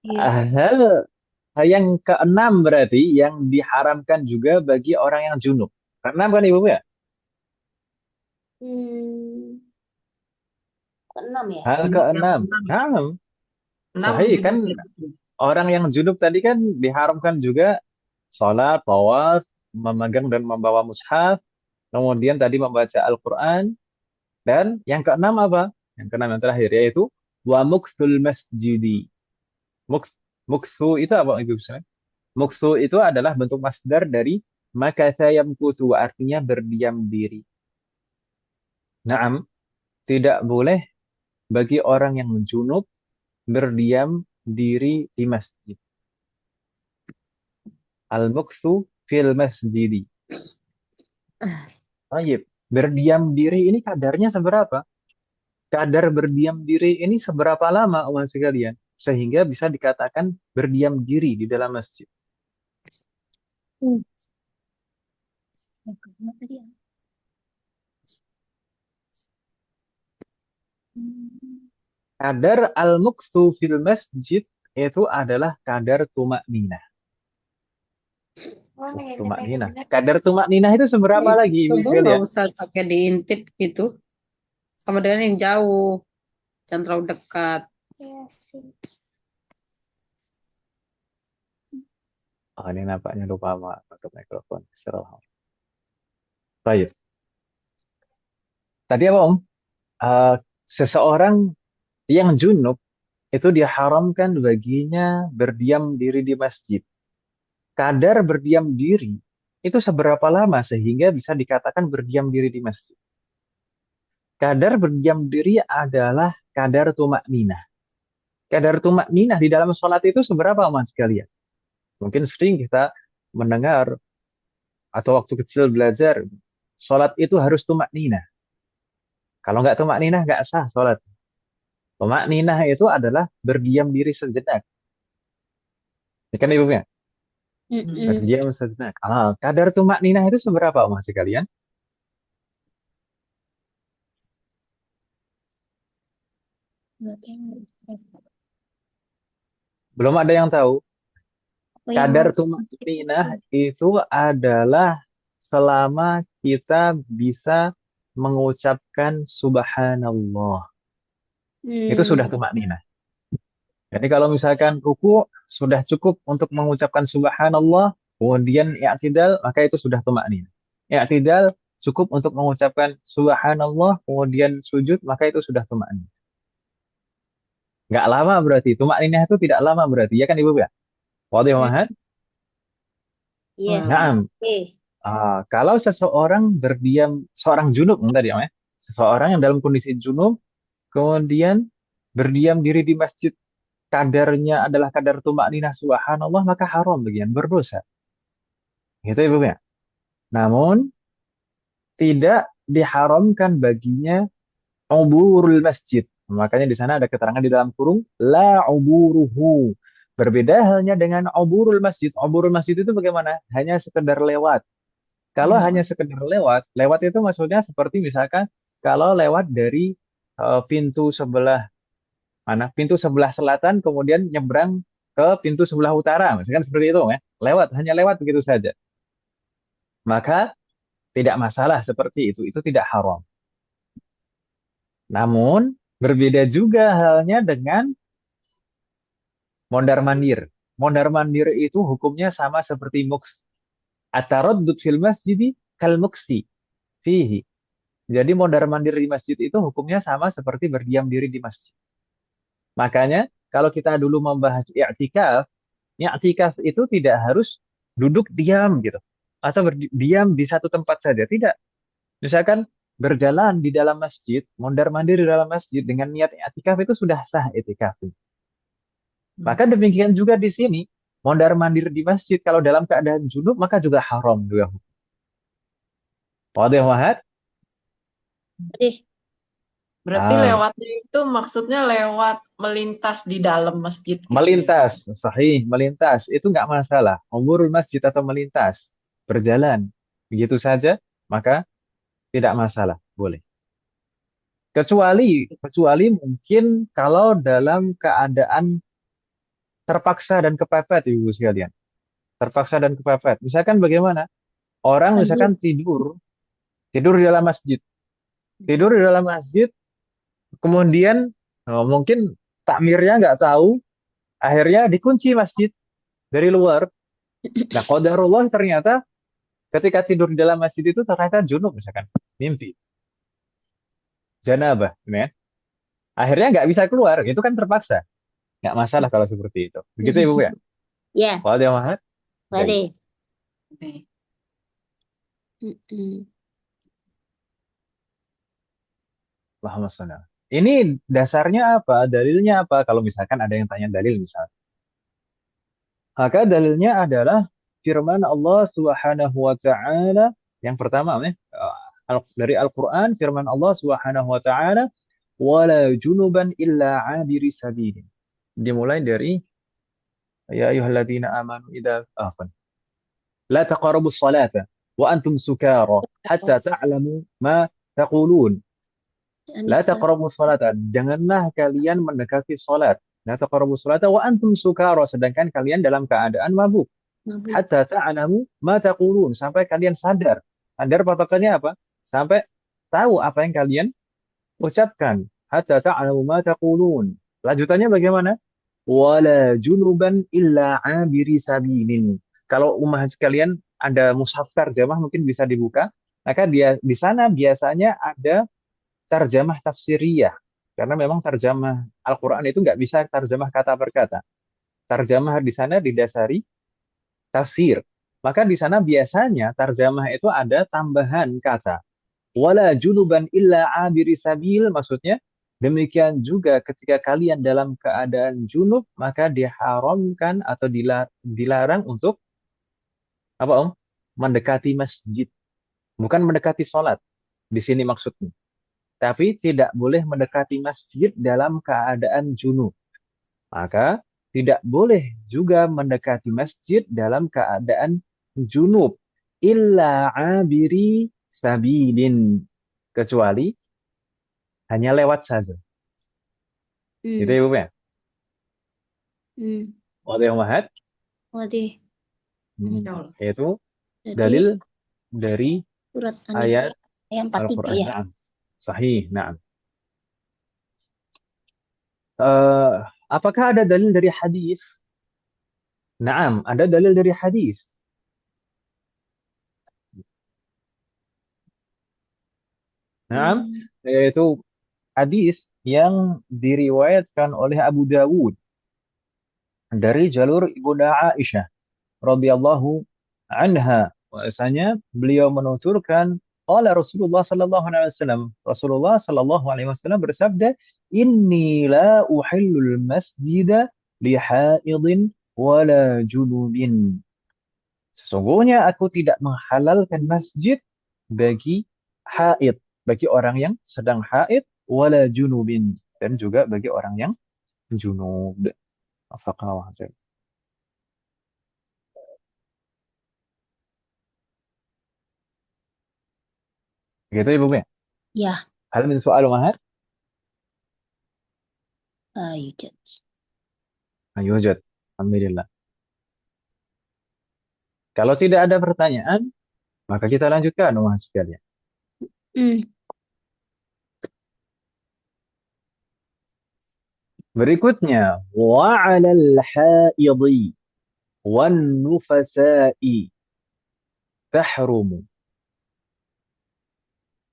Iya. Hal yang keenam berarti yang diharamkan juga bagi orang yang junub. Keenam kan Ibu ya? Hmm, keenam ya? Hal Junub yang keenam. enam. Nah, 6 sahih kan junub ya. orang yang junub tadi kan diharamkan juga sholat, tawaf, memegang dan membawa mushaf, kemudian tadi membaca Al-Quran, dan yang keenam apa? Yang keenam yang terakhir yaitu wa mukthul masjidi. Mukth, mukthu itu apa itu sebenarnya? Mukthu itu adalah bentuk masdar dari makatha yamkuthu, artinya berdiam diri. Naam, tidak boleh bagi orang yang junub berdiam diri di masjid. Al-mukthu fil masjidi. Baik, berdiam diri ini kadarnya seberapa? Kadar berdiam diri ini seberapa lama, umat sekalian? Sehingga bisa dikatakan berdiam diri di dalam masjid. Hmm. Yang kedua tadi apa? Hmm. Kadar al-mukthu fil masjid itu adalah kadar tumak ninah. Oh, ya, Tumak ya, ninah. benar. Kadar tumak ninah itu seberapa lagi, Itu ibu Bu nggak sekalian? usah pakai diintip gitu. Sama dengan yang jauh. Jangan terlalu dekat. Iya sih. Oh, ini nampaknya lupa pakai mikrofon. Astagfirullah. Baik. Tadi apa, Om? Eh, seseorang yang junub itu diharamkan baginya berdiam diri di masjid. Kadar berdiam diri itu seberapa lama sehingga bisa dikatakan berdiam diri di masjid? Kadar berdiam diri adalah kadar tumak ninah. Kadar tumak ninah di dalam sholat itu seberapa, Mas sekalian? Mungkin sering kita mendengar atau waktu kecil belajar, sholat itu harus tumak ninah. Kalau nggak tumak ninah, nggak sah sholat. Tumak ninah itu adalah berdiam diri sejenak. Ini kan ibunya? Mm-mm. Berdiam sejenak. Kadar tumak ninah itu seberapa, Mas sekalian? Berarti yang- Belum ada yang tahu. Oh, yang Kadar tumak ninah itu adalah selama kita bisa mengucapkan subhanallah. Itu sudah tumak ninah. Jadi kalau misalkan ruku sudah cukup untuk mengucapkan subhanallah, kemudian i'tidal, maka itu sudah tumak ninah. I'tidal cukup untuk mengucapkan subhanallah, kemudian sujud, maka itu sudah tumak ninah. Nggak lama berarti. Tumak ninah itu tidak lama berarti. Ya kan Ibu ya? Wadih Hmm. Muhammad? Iya. Naam. Oke. Kalau seseorang berdiam, seorang junub tadi ya, seseorang yang dalam kondisi junub, kemudian berdiam diri di masjid, kadarnya adalah kadar tumak ninah subhanallah, maka haram bagian berdosa. Gitu Ibu ya? Namun tidak diharamkan baginya uburul masjid. Makanya di sana ada keterangan di dalam kurung la uburuhu. Berbeda halnya dengan uburul masjid. Uburul masjid itu bagaimana? Hanya sekedar lewat. Kalau Hmm. hanya sekedar lewat, lewat itu maksudnya seperti misalkan kalau lewat dari pintu sebelah mana? Pintu sebelah selatan kemudian nyebrang ke pintu sebelah utara, misalkan seperti itu ya. Lewat, hanya lewat begitu saja. Maka tidak masalah seperti itu tidak haram. Namun berbeda juga halnya dengan mondar-mandir. Mondar-mandir itu hukumnya sama seperti muks. At-taraddud fil masjidi kal muksi fihi. Jadi mondar-mandir di masjid itu hukumnya sama seperti berdiam diri di masjid. Makanya kalau kita dulu membahas i'tikaf itu tidak harus duduk diam gitu atau berdiam di satu tempat saja, tidak. Misalkan berjalan di dalam masjid, mondar-mandir di dalam masjid dengan niat i'tikaf itu sudah sah i'tikaf. Maka demikian juga di sini, mondar-mandir di masjid kalau dalam keadaan junub maka juga haram juga. Wadih Wahad? Ih, Berarti Ah, lewatnya itu maksudnya lewat melintas di dalam masjid gitu ya? melintas, sahih, melintas itu nggak masalah. Umurul masjid atau melintas, berjalan begitu saja, maka tidak masalah, boleh. Kecuali mungkin kalau dalam keadaan terpaksa dan kepepet, ibu sekalian. Terpaksa dan kepepet. Misalkan bagaimana? Orang banjir. misalkan tidur di dalam masjid. Tidur di dalam masjid, kemudian mungkin takmirnya nggak tahu, akhirnya dikunci masjid dari luar. Nah, qadarullah ternyata ketika tidur di dalam masjid itu ternyata junub misalkan, mimpi, janabah, ya. Akhirnya nggak bisa keluar, itu kan terpaksa. Nggak masalah kalau seperti itu. Begitu Ibu ya? Ya, Kalau dia mahal, baik. Wade. Oke. Mm-mm. Allahumma sholli. Ini dasarnya apa? Dalilnya apa? Kalau misalkan ada yang tanya dalil misalnya. Maka dalilnya adalah firman Allah Subhanahu wa taala yang pertama ya, dari Al-Qur'an firman Allah Subhanahu wa taala wala junuban illa 'abiri sabilin. Dimulai dari ya ayyuhalladzina amanu idza la taqrabus salata wa antum sukara hatta ta'lamu ma taqulun. La Anissa. taqrabus salata, janganlah kalian mendekati salat. La taqrabus salata wa antum sukara, sedangkan kalian dalam keadaan mabuk. Mabuk. Hatta ta'lamu ma taqulun, sampai kalian sadar. Sadar patokannya apa? Sampai tahu apa yang kalian ucapkan. Hatta ta'lamu ma taqulun. Lanjutannya bagaimana? Wala junuban illa 'abiri sabilin. Kalau umat sekalian ada mushaf tarjamah mungkin bisa dibuka. Maka dia di sana biasanya ada tarjamah tafsiriyah. Karena memang tarjamah Al-Quran itu nggak bisa tarjamah kata per kata. Tarjamah di sana didasari tafsir. Maka di sana biasanya tarjamah itu ada tambahan kata. Wala junuban illa abiri sabil, maksudnya demikian juga ketika kalian dalam keadaan junub maka diharamkan atau dilarang untuk apa Om? Mendekati masjid, bukan mendekati sholat. Di sini maksudnya. Tapi tidak boleh mendekati masjid dalam keadaan junub. Maka tidak boleh juga mendekati masjid dalam keadaan junub. Illa abiri sabilin. Kecuali hanya lewat saja. Gitu ya, Hmm. Ibu ya? Hmm. Wadah yang mahat. Wade. Insya Allah. Yaitu Jadi dalil dari surat ayat An-Nisa ayat 43 Al-Quran. ya. Naam. Sahih. Naam. Eh, apakah ada dalil dari hadis? Naam, ada dalil dari hadis. Naam, Hmm. yaitu hadis yang diriwayatkan oleh Abu Dawud dari jalur Ibunda Aisyah radhiyallahu anha. Bahwasanya beliau menuturkan qala Rasulullah sallallahu alaihi wasallam. Rasulullah sallallahu alaihi wasallam bersabda, "Inni la uhillul masjida li haidin wala junubin." Sesungguhnya aku tidak menghalalkan masjid bagi haid, bagi orang yang sedang haid, wala junubin, dan juga bagi orang yang junub. Afaqallahu azim. Gitu Ibu Mia. Ya, Hal min soal mahal? yujud. Ayo, Jod. Alhamdulillah. Kalau tidak ada pertanyaan, maka kita lanjutkan, Mas sekalian. Hmm. Berikutnya, wa 'alal haidhi wan nufasa'i tahrumu.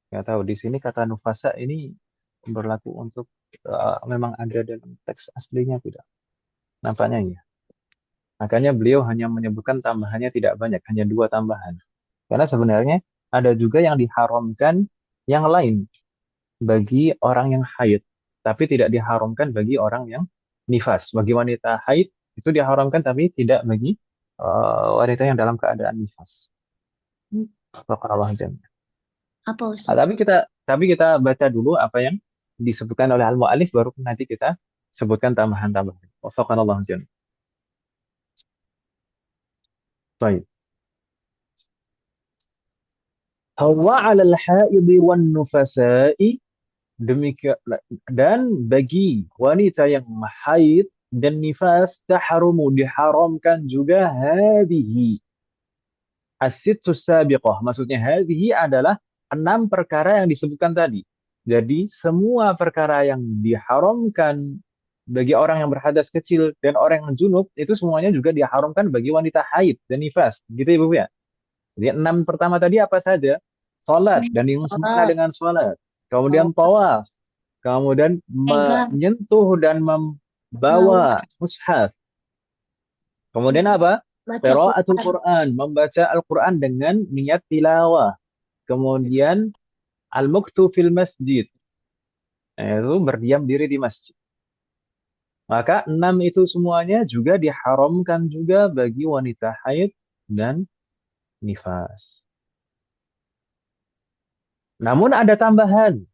Nggak tahu di sini kata nufasa ini berlaku untuk memang ada dalam teks aslinya tidak? Nampaknya ya. Makanya beliau hanya menyebutkan tambahannya tidak banyak, hanya 2 tambahan. Karena sebenarnya ada juga yang diharamkan yang lain bagi orang yang haid, tapi tidak diharamkan bagi orang yang nifas. Bagi wanita haid itu diharamkan, tapi tidak bagi wanita yang dalam keadaan nifas. Barakallahu fiikum. Apa Nah, Ustaz? tapi kita baca dulu apa yang disebutkan oleh al-mu'allif, baru nanti kita sebutkan tambahan-tambahan. Wafaqanallahu jami'an. Baik. Hawa 'alal haidhi wan nufasa'i, demikian, dan bagi wanita yang haid dan nifas, tahrumu, diharamkan juga hadhihi as-sittus sabiqah. Maksudnya hadhihi adalah 6 perkara yang disebutkan tadi. Jadi semua perkara yang diharamkan bagi orang yang berhadas kecil dan orang yang junub itu semuanya juga diharamkan bagi wanita haid dan nifas. Gitu Ibu ya. Jadi 6 pertama tadi apa saja? Salat dan yang sempurna Sholat, dengan salat. Kemudian oh, tawaf, kemudian pegang, menyentuh dan bawa, membawa mushaf. Kemudian apa? baca Qiraatul Quran. Quran, membaca Al-Quran dengan niat tilawah. Kemudian al-muktu fil masjid, yaitu berdiam diri di masjid. Maka 6 itu semuanya juga diharamkan juga bagi wanita haid dan nifas. Namun ada tambahan.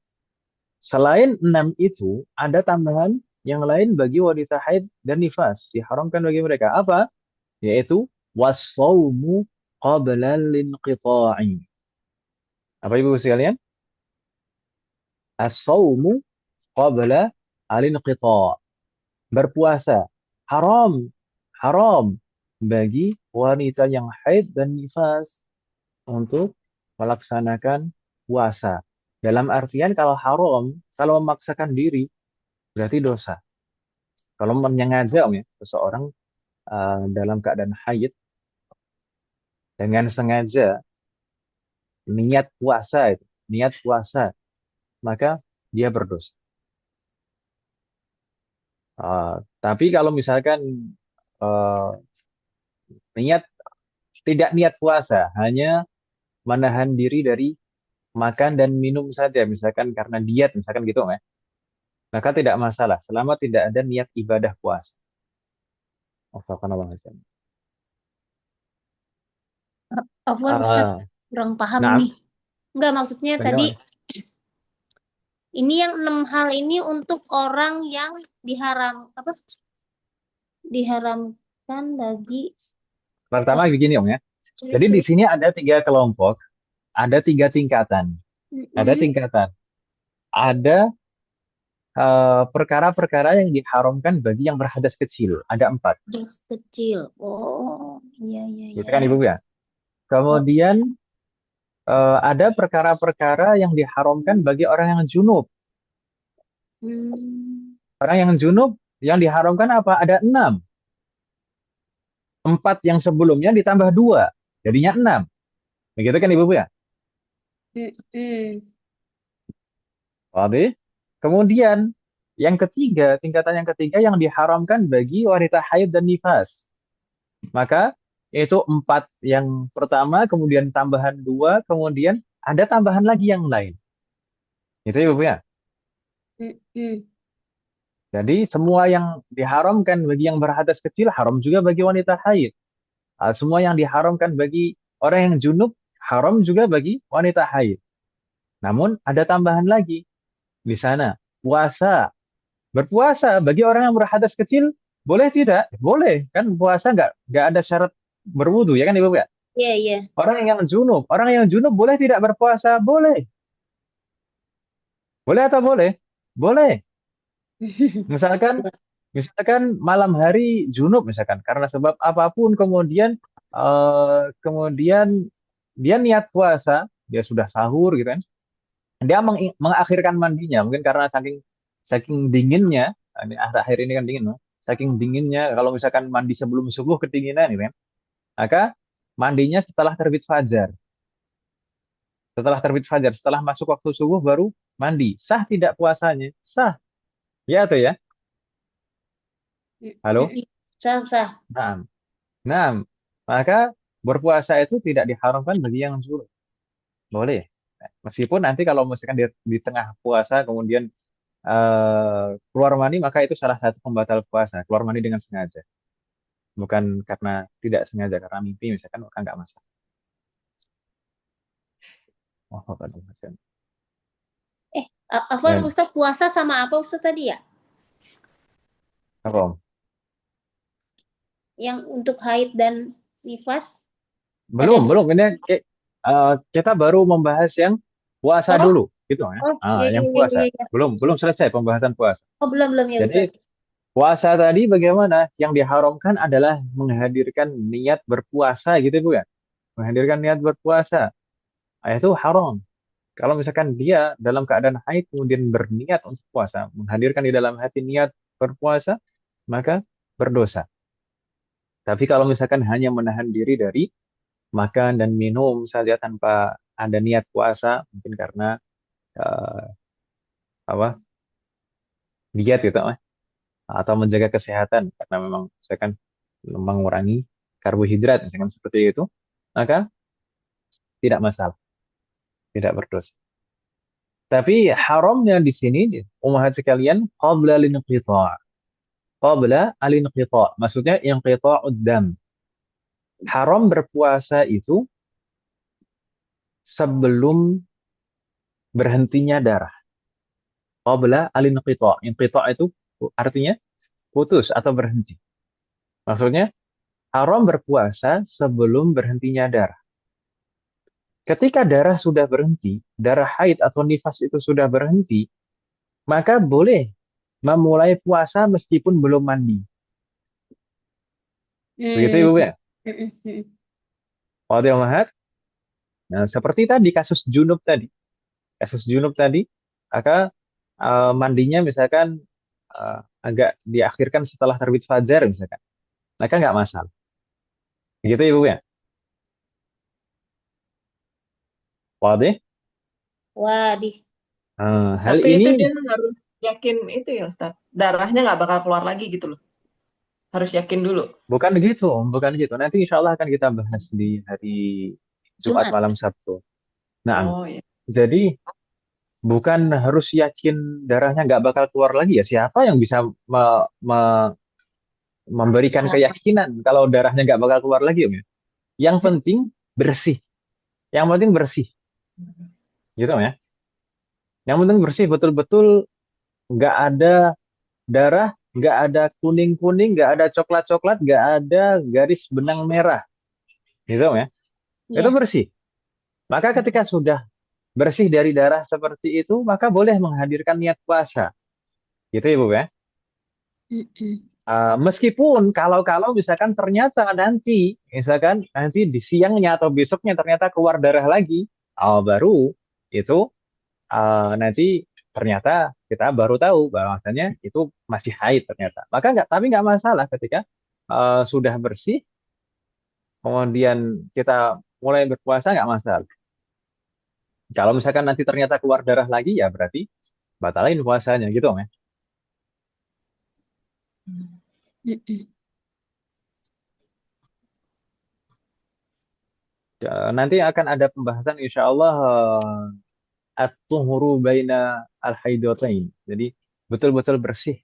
Selain 6 itu, ada tambahan yang lain bagi wanita haid dan nifas. Diharamkan bagi mereka. Apa? Yaitu was-shaumu qabla al-inqita'i. Apa Ibu sekalian? As-shaumu qabla al-inqita'. Berpuasa. Haram. Haram bagi wanita yang haid dan nifas untuk melaksanakan puasa. Dalam artian kalau haram, kalau memaksakan diri, berarti dosa. Kalau menyengaja ya, seseorang dalam keadaan haid dengan sengaja niat puasa, maka dia berdosa. Tapi kalau misalkan uh, niat tidak niat puasa, hanya menahan diri dari makan dan minum saja, misalkan karena diet, misalkan gitu ya, maka tidak masalah selama tidak ada niat ibadah puasa. Wafaqanallahu a'lam. Afwan Ustaz, Ah, kurang paham nah, nih. Enggak, maksudnya tadi bagaimana? ini yang 6 hal ini untuk orang yang diharamkan bagi Pertama begini Om ya. Jadi di sini ada 3 kelompok, ada 3 tingkatan. Ada tingkatan. Ada perkara-perkara yang diharamkan bagi yang berhadas kecil. Ada 4. hadas kecil. Oh, iya iya Gitu iya. kan Ibu ya. Kemudian ada perkara-perkara yang diharamkan bagi orang yang junub. Hmm. Orang yang junub yang diharamkan apa? Ada 6. 4 yang sebelumnya ditambah 2. Jadinya 6. Begitu kan Ibu ya? Oke. Kemudian yang ketiga, tingkatan yang ketiga yang diharamkan bagi wanita haid dan nifas. Maka itu 4 yang pertama, kemudian tambahan 2, kemudian ada tambahan lagi yang lain. Itu ya, Bu ya. Jadi semua yang diharamkan bagi yang berhadas kecil haram juga bagi wanita haid. Semua yang diharamkan bagi orang yang junub haram juga bagi wanita haid. Namun ada tambahan lagi di sana, puasa. Berpuasa bagi orang yang berhadas kecil boleh tidak? Boleh, kan puasa nggak ada syarat berwudu ya kan Ibu ya? Iya, iya. Orang yang junub boleh tidak berpuasa? Boleh. Boleh atau boleh? Boleh. Misalkan misalkan malam hari junub misalkan karena sebab apapun kemudian dia niat puasa, dia sudah sahur gitu kan. Dia mengakhirkan mandinya mungkin karena saking saking dinginnya, ini akhir ini kan dingin, no? Saking dinginnya kalau misalkan mandi sebelum subuh kedinginan gitu kan. Maka mandinya setelah terbit fajar. Setelah terbit fajar, setelah masuk waktu subuh baru mandi. Sah tidak puasanya? Sah. Ya atau ya? Halo? Sah, sah. Nah, nah, maka berpuasa itu tidak diharamkan bagi yang zulum. Boleh. Meskipun nanti kalau misalkan di tengah puasa kemudian keluar mani, maka itu salah satu pembatal puasa. Keluar mani dengan sengaja. Bukan karena tidak sengaja, karena mimpi misalkan, maka nggak masalah. Oh, aduh, macam. Afwan, Dan, Ustaz puasa sama apa Ustaz tadi ya? apa, Om? Yang untuk haid dan nifas? Belum, Ada belum. Ini kita baru membahas yang puasa Oh, dulu, gitu ya. oh, iya, Yang iya, iya, puasa. iya, iya. Belum selesai pembahasan puasa. Oh, belum ya Ustaz. Jadi puasa tadi bagaimana? Yang diharamkan adalah menghadirkan niat berpuasa gitu Bu ya. Menghadirkan niat berpuasa. Itu haram. Kalau misalkan dia dalam keadaan haid kemudian berniat untuk puasa, menghadirkan di dalam hati niat berpuasa, maka berdosa. Tapi kalau misalkan hanya menahan diri dari makan dan minum saja tanpa ada niat puasa, mungkin karena eh, apa diet gitu, atau menjaga kesehatan karena memang misalkan mengurangi karbohidrat misalkan seperti itu, maka tidak masalah, tidak berdosa. Tapi haramnya di sini umat sekalian qabla linqita'. Qabla alinqita'. Maksudnya inqita'ud dam. Haram berpuasa itu sebelum berhentinya darah. Qabla alinqita'. Inqita' itu artinya putus atau berhenti. Maksudnya haram berpuasa sebelum berhentinya darah. Ketika darah sudah berhenti, darah haid atau nifas itu sudah berhenti, maka boleh memulai puasa meskipun belum mandi. Begitu Hmm. Ibu ya? Mm, mm, mm. Wadil mahat. Nah, seperti tadi kasus junub tadi. Kasus junub tadi, maka mandinya misalkan agak diakhirkan setelah terbit fajar misalkan. Maka nggak masalah. Begitu Ibu ya? Wadih. Wadih. Hal Tapi itu ini dia harus yakin itu ya Ustaz. Darahnya nggak bakal keluar lagi gitu loh. Harus yakin dulu. bukan gitu, bukan gitu. Nanti insya Allah akan kita bahas di hari Jumat Jumat. malam Sabtu. Nah, Oh ya. jadi bukan harus yakin darahnya nggak bakal keluar lagi ya. Siapa yang bisa memberikan keyakinan kalau darahnya nggak bakal keluar lagi, Om ya? Yang penting bersih. Yang penting bersih, gitu Om ya. Yang penting bersih betul-betul nggak ada darah, nggak ada kuning-kuning, nggak ada coklat-coklat, nggak ada garis benang merah, gitu Om ya. Itu Ya. bersih. Maka ketika sudah bersih dari darah seperti itu, maka boleh menghadirkan niat puasa. Gitu Ibu ya. Mm, mm. Meskipun kalau misalkan ternyata nanti di siangnya atau besoknya ternyata keluar darah lagi, baru itu nanti ternyata kita baru tahu bahwasanya itu masih haid ternyata. Maka tapi nggak masalah ketika sudah bersih, kemudian kita mulai berpuasa nggak masalah. Kalau misalkan nanti ternyata keluar darah lagi ya berarti batalin puasanya gitu Om ya. Mm, mm. Nanti akan ada pembahasan insya Allah at-tuhuru baina al-haidatain. Jadi betul-betul bersih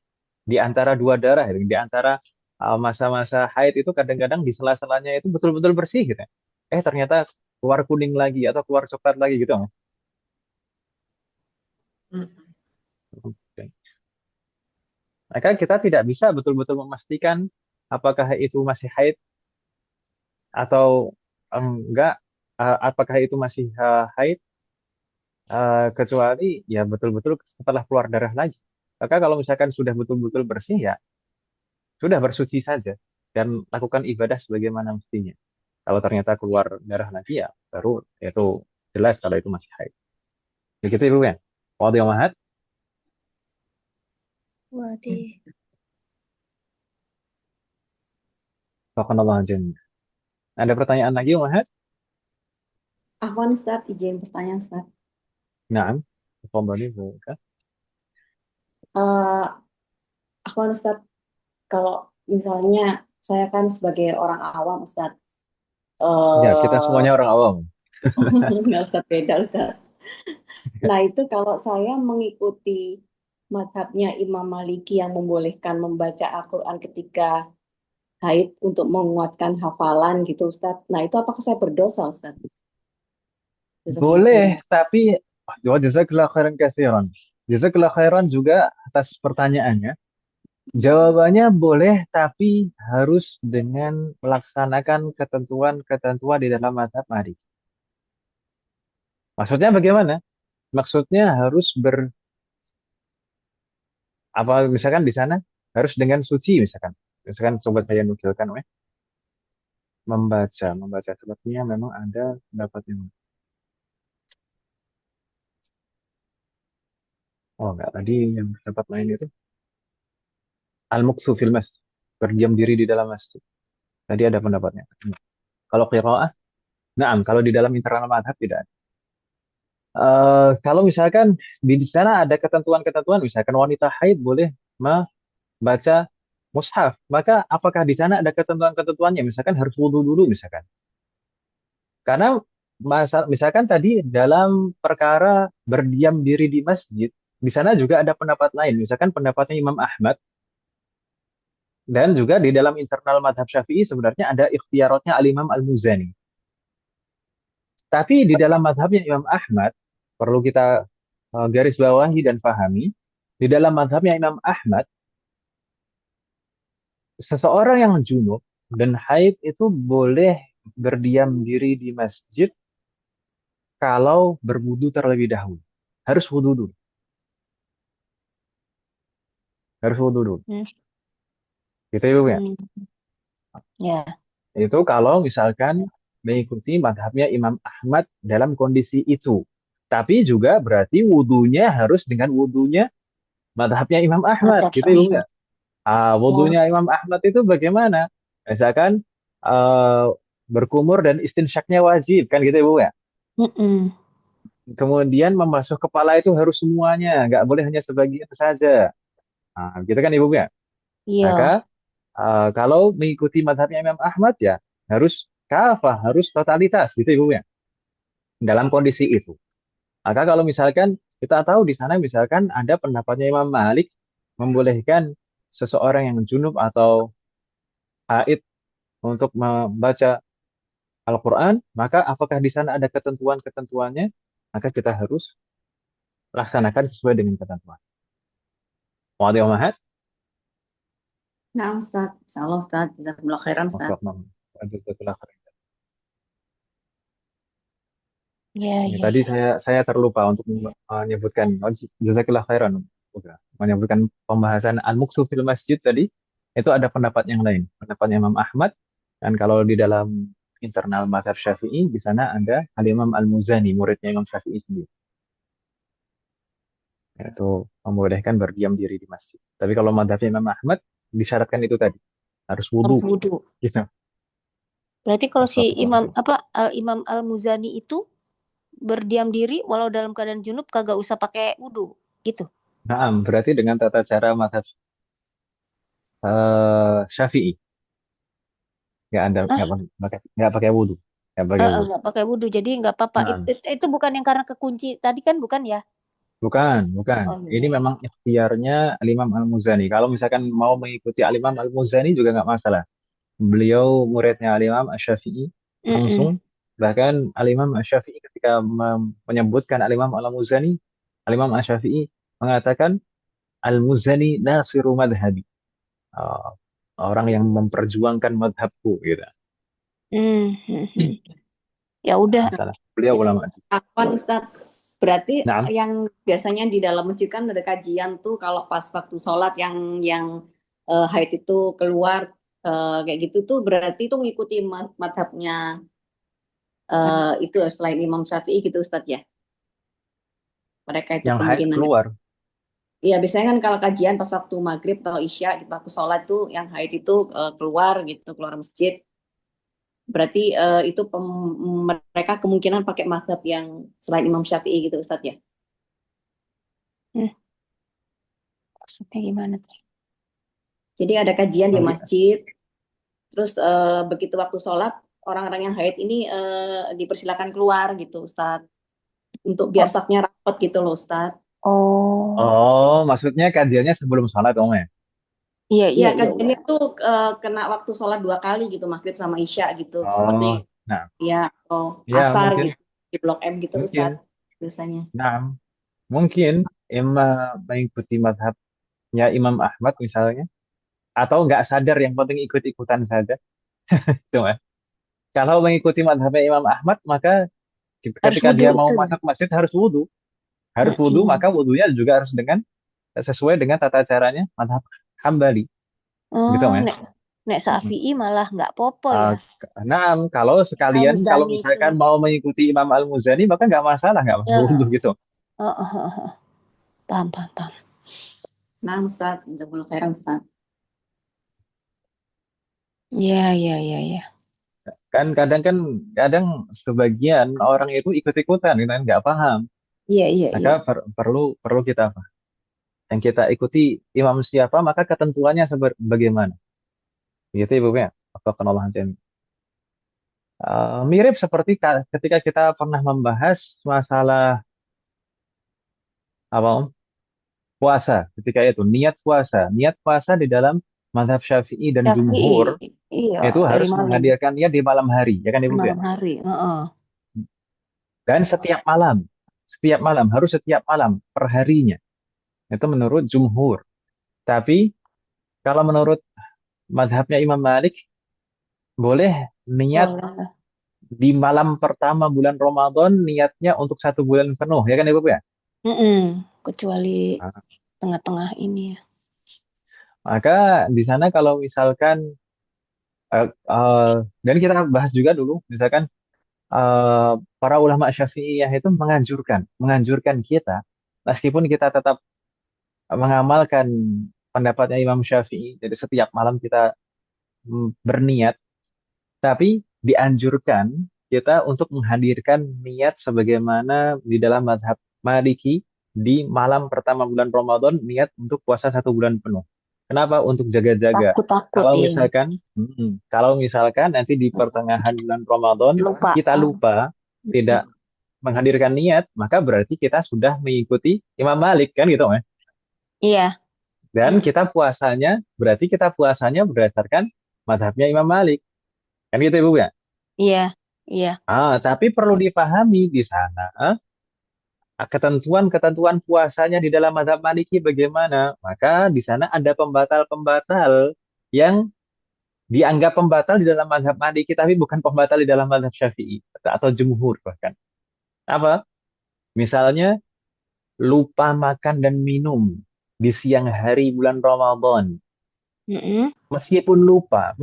di antara dua darah, di antara masa-masa haid itu kadang-kadang di sela-selanya itu betul-betul bersih gitu. Ternyata keluar kuning lagi atau keluar coklat lagi gitu. Mm. Oke. Maka kita tidak bisa betul-betul memastikan apakah itu masih haid atau enggak, apakah itu masih haid, kecuali ya betul-betul setelah keluar darah lagi. Maka kalau misalkan sudah betul-betul bersih ya sudah bersuci saja dan lakukan ibadah sebagaimana mestinya. Kalau ternyata keluar darah lagi ya baru itu jelas kalau itu masih haid. Begitu Ibu ya. Wadih Mahat. Waduh. Fakanallah jannah. Ada pertanyaan lagi Mahat? Afwan Ustadz, izin pertanyaan Ustadz. Naam. Tafadhali Bu. Eh Afwan Ustadz, kalau misalnya saya kan sebagai orang awam Ustadz, Ya, kita semuanya orang awam. nggak Ustadz, beda Ustadz. Nah itu kalau saya mengikuti mazhabnya Imam Maliki yang membolehkan membaca Al-Quran ketika haid untuk menguatkan hafalan gitu Ustadz. Nah itu apakah saya berdosa Ustadz? Jazakumullah Boleh, khairan. tapi jazakallah khairan katsiran. Jazakallah khairan juga atas pertanyaannya. Jawabannya boleh, tapi harus dengan melaksanakan ketentuan-ketentuan di dalam mazhab Maliki. Maksudnya bagaimana? Maksudnya harus apa misalkan di sana harus dengan suci misalkan. Misalkan coba saya nukilkan membaca sepertinya memang ada pendapat yang enggak tadi yang pendapat lain itu al-muqsu fil masjid, berdiam diri di dalam masjid. Tadi ada pendapatnya. Kalau qiraah, kalau di dalam internal madhab tidak ada. Kalau misalkan di sana ada ketentuan-ketentuan, misalkan wanita haid boleh membaca mushaf, maka apakah di sana ada ketentuan-ketentuannya? Misalkan harus wudhu dulu, misalkan. Karena misalkan tadi dalam perkara berdiam diri di masjid, di sana juga ada pendapat lain. Misalkan pendapatnya Imam Ahmad, dan juga di dalam internal madhab Syafi'i sebenarnya ada ikhtiaratnya Al-Imam Al-Muzani. Tapi di dalam madhabnya Imam Ahmad, perlu kita garis bawahi dan pahami, di dalam madhabnya Imam Ahmad, seseorang yang junub dan haid itu boleh berdiam diri di masjid kalau berwudu terlebih dahulu. Harus wudu dulu. Harus wudu dulu. Hmm. Gitu ya, Bu, ya? Ya. Itu kalau misalkan mengikuti madhabnya Imam Ahmad dalam kondisi itu. Tapi juga berarti wudunya harus dengan wudunya madhabnya Imam Ahmad. Gitu ya, Bu, ya? Wudunya Imam Ahmad itu bagaimana? Misalkan uh, berkumur dan istinsyaknya wajib, kan gitu ya, Bu, ya? Mm-mm. Kemudian membasuh kepala itu harus semuanya, nggak boleh hanya sebagian saja. Gitu kan Ibu, ya? Iya. Maka kalau mengikuti madhabnya Imam Ahmad ya harus kafah, harus totalitas, gitu Ibu, ya? Dalam kondisi itu. Maka kalau misalkan kita tahu di sana misalkan ada pendapatnya Imam Malik membolehkan seseorang yang junub atau haid untuk membaca Al-Quran, maka apakah di sana ada ketentuan-ketentuannya? Maka kita harus laksanakan sesuai dengan ketentuan. Wadih Mahat? Nah Ustadz, insya Allah Ustadz, jazakumullah khairan Ustadz. Iya, Ini iya. tadi saya terlupa untuk menyebutkan jazakallah khairan, menyebutkan pembahasan al-muqsu fil masjid tadi itu ada pendapat yang lain, pendapatnya Imam Ahmad, dan kalau di dalam internal mazhab Syafi'i di sana ada Al-Imam Al-Muzani, muridnya Imam Syafi'i sendiri, yaitu membolehkan berdiam diri di masjid. Tapi kalau mazhabnya Imam Ahmad disyaratkan itu tadi harus wudu, Harus wudu. gitu. Berarti kalau si Astagfirullah. Imam Al-Muzani itu berdiam diri walau dalam keadaan junub kagak usah pakai wudu gitu. Berarti dengan tata cara mazhab Syafi'i nggak ada nggak pakai wudu, nggak pakai wudu. Nggak pakai wudu, jadi nggak apa-apa. Nah, Itu bukan yang karena kekunci tadi kan, bukan ya? Bukan, Oh bukan. Ini iya. memang ikhtiarnya Al-Imam Al-Muzani. Kalau misalkan mau mengikuti Al-Imam Al-Muzani juga nggak masalah. Beliau muridnya Al-Imam Asy-Syafi'i Mm-mm. langsung. Bahkan Al-Imam Asy-Syafi'i ketika menyebutkan Al-Imam Al-Muzani, Al-Imam Asy-Syafi'i mengatakan Al-Muzani nasiru madhabi. Uh, orang yang memperjuangkan madhabku gitu. Mhm. Ya udah. Masalah. Beliau Itu ulama. apa Ustaz? Berarti Nah, yang biasanya di dalam masjid kan ada kajian tuh kalau pas waktu sholat yang haid itu keluar kayak gitu tuh berarti itu ngikuti madhabnya itu selain Imam Syafi'i gitu Ustaz ya. Mereka itu yang haid kemungkinan. keluar. Iya biasanya kan kalau kajian pas waktu maghrib atau isya gitu waktu sholat tuh yang haid itu keluar gitu keluar masjid. Berarti itu mereka kemungkinan pakai mazhab yang selain Imam Syafi'i gitu Ustaz ya. Hmm, maksudnya gimana tuh? Jadi ada kajian di Mungkin, masjid, terus begitu waktu sholat orang-orang yang haid ini dipersilakan keluar gitu Ustaz, untuk biar Oh, safnya rapet gitu loh Ustaz. oh, oh, maksudnya kajiannya sebelum sholat, Om ya? iya Iya iya iya iya. kajiannya tuh kena waktu sholat dua kali gitu maghrib sama isya gitu, seperti Oh, nah, ya ya asar mungkin, gitu di Blok M gitu Ustaz mungkin, biasanya. nah, mungkin mengikuti madhabnya Imam Ahmad misalnya, atau nggak sadar yang penting ikut-ikutan saja, cuma kalau mengikuti madhabnya Imam Ahmad, maka Harus ketika wudhu dia mau itu ya. masuk masjid harus wudhu, Mm-mm. maka wudhunya juga harus dengan sesuai dengan tata caranya madhab Hambali, gitu Oh, ya. nek Syafi'i malah nggak popo Uh, ya. nah, kalau sekalian, kalau Al-Muzani itu. misalkan mau mengikuti Imam Al-Muzani, maka nggak masalah, nggak perlu wudhu Ya. gitu. Oh, oh, oh, oh. Paham paham paham. Nah Ustaz, jazakallahu khairan Ustaz. Iya iya iya iya. Kadang sebagian orang itu ikut-ikutan, gitu kan, nggak paham. Iya iya Maka iya. perlu perlu kita paham. Yang kita ikuti imam siapa, maka ketentuannya bagaimana. Gitu Ibu ya. Atau Allah azza. Mirip seperti ketika kita pernah membahas masalah apa Om? Puasa. Ketika itu niat puasa di dalam mazhab Syafi'i dan Syafi'i. jumhur Iya, itu dari harus malam. menghadirkan niat di malam hari, ya kan Di Ibu ya? malam hari. Heeh. Dan setiap malam harus setiap malam perharinya. Itu menurut jumhur. Tapi kalau menurut madhabnya Imam Malik boleh niat Boleh. di malam pertama bulan Ramadan niatnya untuk 1 bulan penuh, ya kan Ibu ya? Mm-mm. Kecuali Nah, tengah-tengah ini ya. maka di sana kalau misalkan dan kita bahas juga dulu, misalkan eh, para ulama Syafi'iyah itu menganjurkan kita, meskipun kita tetap mengamalkan pendapatnya Imam Syafi'i, jadi setiap malam kita berniat, tapi dianjurkan kita untuk menghadirkan niat sebagaimana di dalam mazhab Maliki di malam pertama bulan Ramadan niat untuk puasa 1 bulan penuh. Kenapa? Untuk jaga-jaga. Takut-takut Kalau ya. misalkan, kalau misalkan nanti di pertengahan bulan Ramadan Lupa. kita lupa tidak menghadirkan niat, maka berarti kita sudah mengikuti Imam Malik kan gitu, ya. Iya. Dan berarti kita puasanya berdasarkan mazhabnya Imam Malik. Kan gitu Ibu ya? Iya. Iya. Tapi perlu dipahami di sana ketentuan-ketentuan puasanya di dalam mazhab Maliki bagaimana. Maka di sana ada pembatal-pembatal yang dianggap pembatal di dalam mazhab Maliki tapi bukan pembatal di dalam mazhab Syafi'i atau jumhur bahkan. Apa? Misalnya lupa makan dan minum di siang hari bulan Ramadan. Mm-mm. Meskipun lupa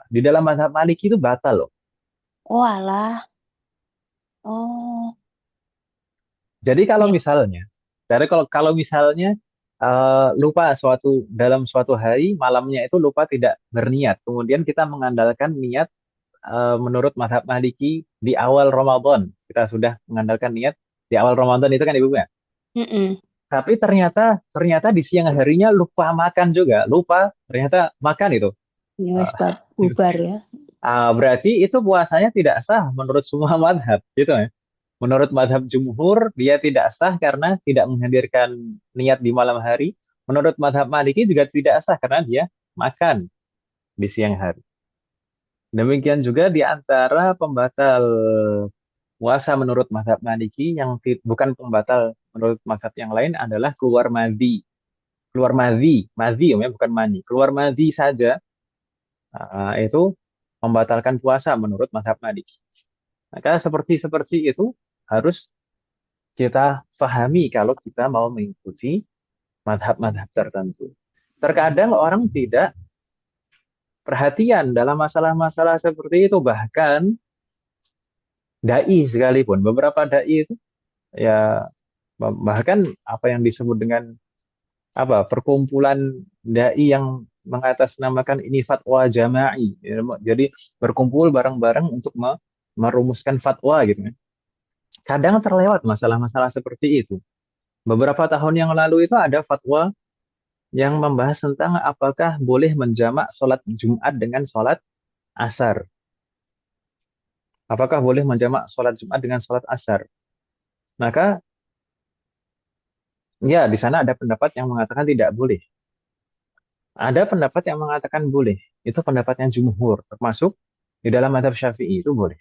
di dalam mazhab Maliki itu batal loh. Oh alah. Oh. Jadi kalau Iya. misalnya, kalau misalnya lupa dalam suatu hari malamnya itu lupa tidak berniat, kemudian kita mengandalkan niat menurut mazhab Maliki di awal Ramadan, kita sudah mengandalkan niat di awal Ramadan itu kan Ibu ya. Mm-mm. Tapi ternyata di siang harinya lupa makan juga, ternyata makan itu. Ya wes Ah, bubar ya. berarti itu puasanya tidak sah menurut semua mazhab, gitu ya. Menurut madhab jumhur, dia tidak sah karena tidak menghadirkan niat di malam hari. Menurut madhab Maliki juga tidak sah karena dia makan di siang hari. Demikian juga di antara pembatal puasa menurut madhab Maliki yang bukan pembatal menurut madhab yang lain adalah keluar madhi. Keluar madhi, madhi ya, bukan mani. Keluar madhi saja itu membatalkan puasa menurut madhab Maliki. Maka seperti seperti itu harus kita pahami kalau kita mau mengikuti madhab-madhab tertentu. Terkadang orang tidak perhatian dalam masalah-masalah seperti itu, bahkan dai sekalipun. Beberapa dai itu ya bahkan apa yang disebut dengan apa perkumpulan dai yang mengatasnamakan ini fatwa jama'i. Ya, jadi berkumpul bareng-bareng untuk merumuskan fatwa gitu kan. Kadang terlewat masalah-masalah seperti itu. Beberapa tahun yang lalu itu ada fatwa yang membahas tentang apakah boleh menjamak sholat Jumat dengan sholat asar. Apakah boleh menjamak sholat Jumat dengan sholat asar? Maka ya di sana ada pendapat yang mengatakan tidak boleh. Ada pendapat yang mengatakan boleh. Itu pendapatnya jumhur, termasuk di dalam mazhab Syafi'i itu boleh.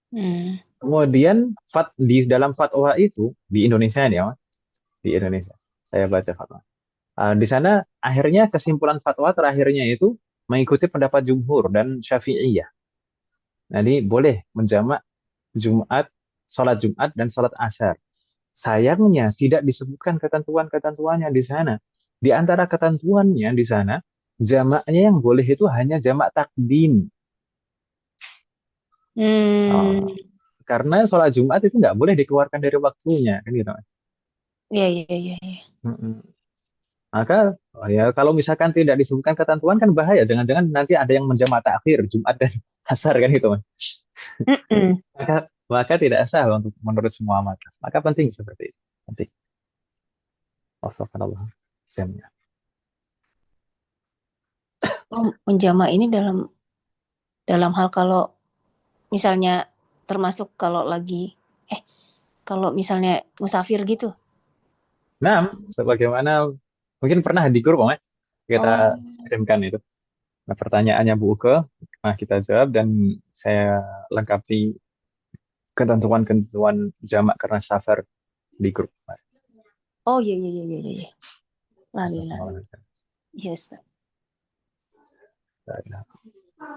Hmm. Kemudian di dalam fatwa itu di Indonesia ini ya, di Indonesia saya baca fatwa. Di sana akhirnya kesimpulan fatwa terakhirnya itu mengikuti pendapat jumhur dan Syafi'iyah. Jadi boleh menjamak Jumat, sholat Jumat dan sholat asar. Sayangnya tidak disebutkan ketentuan-ketentuannya di sana. Di antara ketentuannya di sana, jamaknya yang boleh itu hanya jamak takdim. Hmm. Karena sholat Jumat itu nggak boleh dikeluarkan dari waktunya, kan gitu. Iya, iya, iya, iya. Mm-mm. Maka ya kalau misalkan tidak disebutkan ketentuan kan bahaya. Jangan-jangan nanti ada yang menjamak takhir Jumat dan asar kan gitu. Mm-mm. Maka tidak sah untuk menurut semua mata. Maka penting seperti itu. Penting. Wafakanallah. Jamnya. Oh, menjama ini dalam hal kalau misalnya termasuk kalau lagi kalau misalnya musafir gitu. Nah, sebagaimana mungkin pernah di grup ya, kita Oh, kirimkan itu. Nah, pertanyaannya Bu Uke, nah kita jawab dan saya lengkapi ketentuan-ketentuan jamak karena safar di grup. oh, iya, iya, iya, iya, iya. Lali. Yes.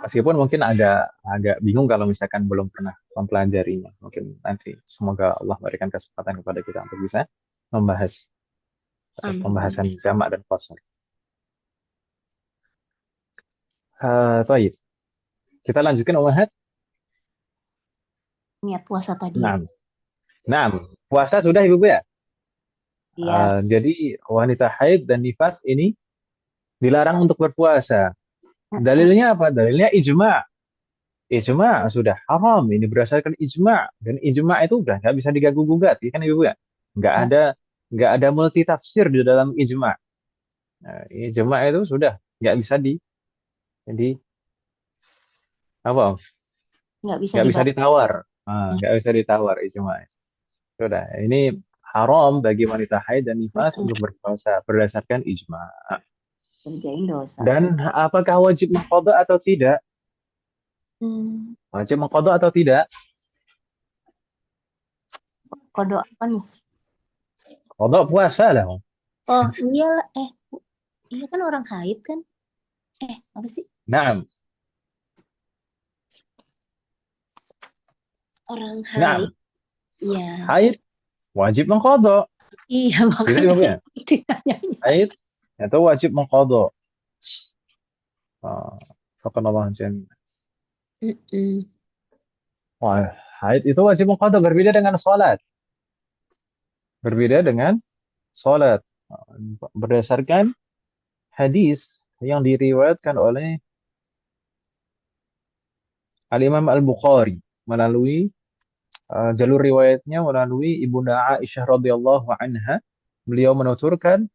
Meskipun mungkin agak bingung kalau misalkan belum pernah mempelajarinya. Mungkin nanti semoga Allah memberikan kesempatan kepada kita untuk bisa membahas Amin. pembahasan jamak dan qasar. Baik. Kita lanjutkan Umahat. Niat puasa tadi. Nah, puasa sudah Ibu ya? Iya. Jadi wanita haid dan nifas ini dilarang untuk berpuasa. Dalilnya apa? Dalilnya ijma. Ijma sudah haram. Ini berdasarkan ijma dan ijma itu udah nggak bisa diganggu gugat, ya kan Ibu ya? Nggak ada multi tafsir di dalam ijma. Nah, ijma itu sudah nggak bisa jadi apa? Nggak bisa Nggak bisa dibahas. ditawar. Nggak bisa ditawar ijma. Sudah. Ini haram bagi wanita haid dan nifas untuk berpuasa berdasarkan ijma. Kerjain dosa. Dan apakah wajib mengqadha atau tidak? Wajib mengqadha atau tidak? Kodok apa nih? Qadha puasa lah. Oh, iyalah. Iya kan orang haid kan? Apa sih? Naam. Orang Naam. haid. Iya. Haid wajib mengqadha. Iya, makanya ditanya. Haid itu wajib mengqadha. Faqanallahu jami'an. Wah, haid itu wajib mengqadha, berbeda dengan sholat. Berbeda dengan sholat. Berdasarkan hadis yang diriwayatkan oleh Al-Imam Al-Bukhari melalui jalur riwayatnya melalui Ibunda Aisyah radhiyallahu anha, beliau menuturkan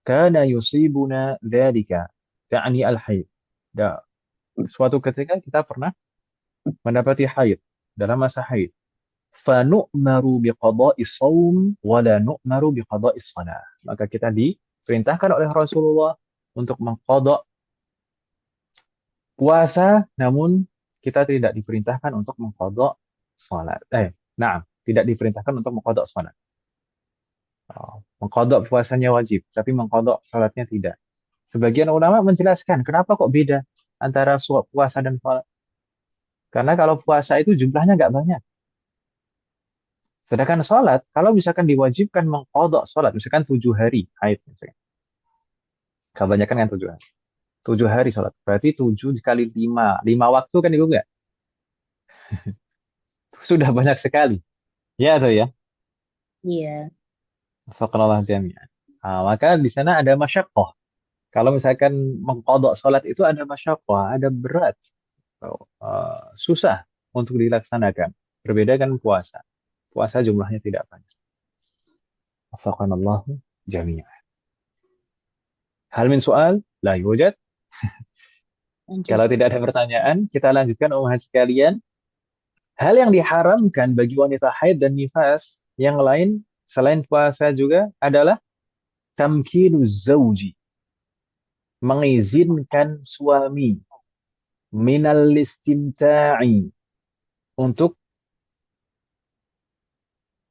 kana yusibuna dzalika, yakni al-haid. Suatu ketika kita pernah mendapati haid, dalam masa haid. fanu'maru biqada'is shaum wa la nu'maru biqada'is shalah. Maka kita diperintahkan oleh Rasulullah untuk mengqada puasa, namun kita tidak diperintahkan untuk mengqada salat. Tidak diperintahkan untuk mengqada salat. Mengqada puasanya wajib, tapi mengqada salatnya tidak. Sebagian ulama menjelaskan kenapa kok beda antara puasa dan salat. Karena kalau puasa itu jumlahnya nggak banyak. Sedangkan sholat, kalau misalkan diwajibkan mengqadha sholat, misalkan 7 hari haid, misalkan. Kebanyakan kan 7 hari. 7 hari sholat. Berarti 7 dikali 5. 5 waktu kan Ibu nggak? Sudah banyak sekali. Ya atau ya? Iya. Faqrallah jami'an. Maka di sana ada masyaqqah. Kalau misalkan mengqadha sholat itu ada masyaqqah, ada berat. Susah untuk dilaksanakan. Berbeda kan puasa. Puasa jumlahnya tidak banyak. Faqrallah jami'an. Hal min soal? La yujad. Lanjut. Kalau tidak ada pertanyaan, kita lanjutkan umat sekalian. Hal yang diharamkan bagi wanita haid dan nifas yang lain selain puasa juga adalah tamkinuz zauji, mengizinkan suami minal istimta'i, untuk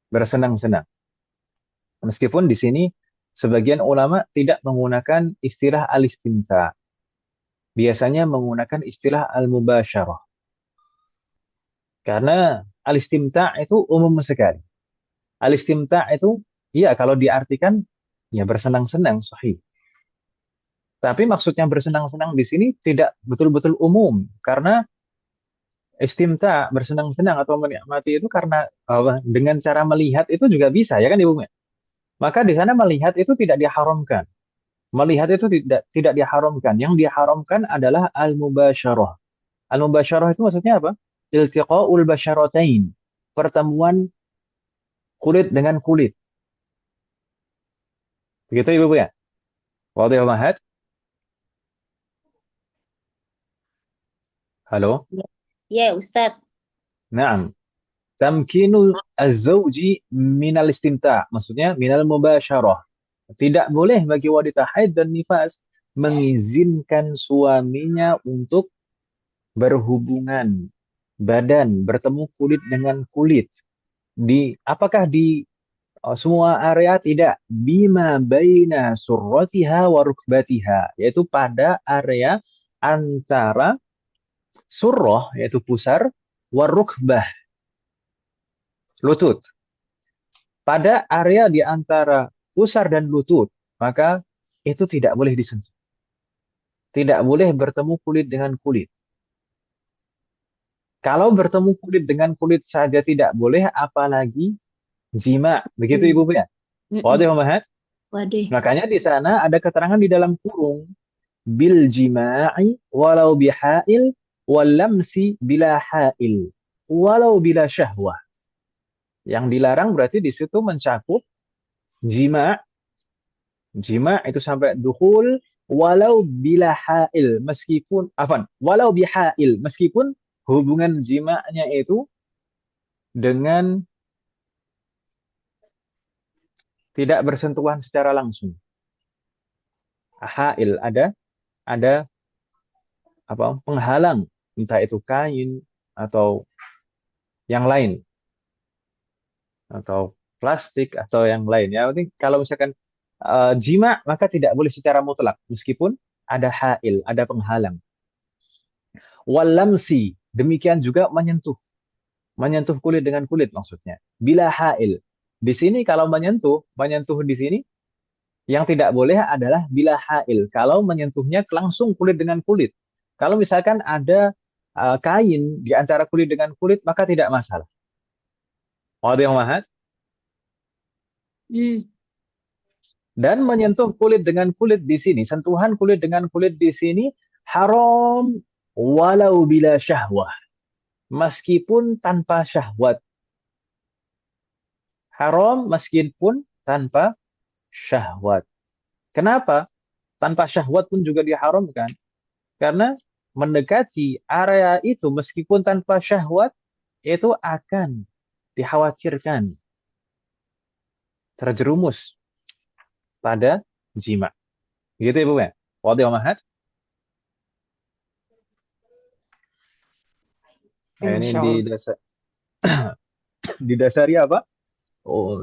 bersenang-senang. Meskipun di sini sebagian ulama tidak menggunakan istilah al-istimta'. Biasanya menggunakan istilah al-mubasyarah. Karena al-istimta' itu umum sekali. Al-istimta' itu, ya kalau diartikan, ya bersenang-senang, sahih. Tapi maksudnya bersenang-senang di sini tidak betul-betul umum. Karena istimta', bersenang-senang atau menikmati itu karena dengan cara melihat itu juga bisa, ya kan Ibu? Maka di sana melihat itu tidak diharamkan. Melihat itu tidak diharamkan. Yang diharamkan adalah al-mubasyarah. Al-mubasyarah itu maksudnya apa? Iltiqa'ul basyaratain. Pertemuan kulit dengan kulit. Begitu Ibu ya? Wadih Mahat? Halo? Ya, Ustadz. Naam. Tamkinu az-zawji minal istimta'. Maksudnya minal mubasyarah. Tidak boleh bagi wanita haid dan nifas mengizinkan suaminya untuk berhubungan badan, bertemu kulit dengan kulit. Apakah di semua area? Tidak. Bima baina surratiha wa rukbatiha, yaitu pada area antara surrah, yaitu pusar, wa rukbah, lutut. Pada area di antara pusar dan lutut, maka itu tidak boleh disentuh. Tidak boleh bertemu kulit dengan kulit. Kalau bertemu kulit dengan kulit saja tidak boleh, apalagi jima. Begitu Ibu ya? Waduh Mahat? Waduh. Makanya di sana ada keterangan di dalam kurung. Bil jima'i walau bihail wal lamsi bila hail walau bila syahwah. Yang dilarang berarti di situ mencakup jima. Jima itu sampai dukhul walau bila hail, meskipun walau bihail, meskipun hubungan jima'nya itu dengan tidak bersentuhan secara langsung. Hail, ada penghalang, entah itu kain atau yang lain, atau plastik atau yang lain. Ya, penting kalau misalkan jima, maka tidak boleh secara mutlak meskipun ada hail, ada penghalang. Walamsi, demikian juga menyentuh kulit dengan kulit maksudnya. Bila hail. Di sini kalau menyentuh di sini yang tidak boleh adalah bila hail. Kalau menyentuhnya langsung kulit dengan kulit. Kalau misalkan ada kain di antara kulit dengan kulit, maka tidak masalah. Waduh yang Mahat? Dan menyentuh kulit dengan kulit di sini, sentuhan kulit dengan kulit di sini haram walau bila syahwah. Meskipun tanpa syahwat. Haram meskipun tanpa syahwat. Kenapa? Tanpa syahwat pun juga diharamkan. Karena mendekati area itu meskipun tanpa syahwat, itu akan dikhawatirkan terjerumus pada jima. Gitu Ibu ya. Wadih Mahat. Nah, ini Insya Allah. didasari apa?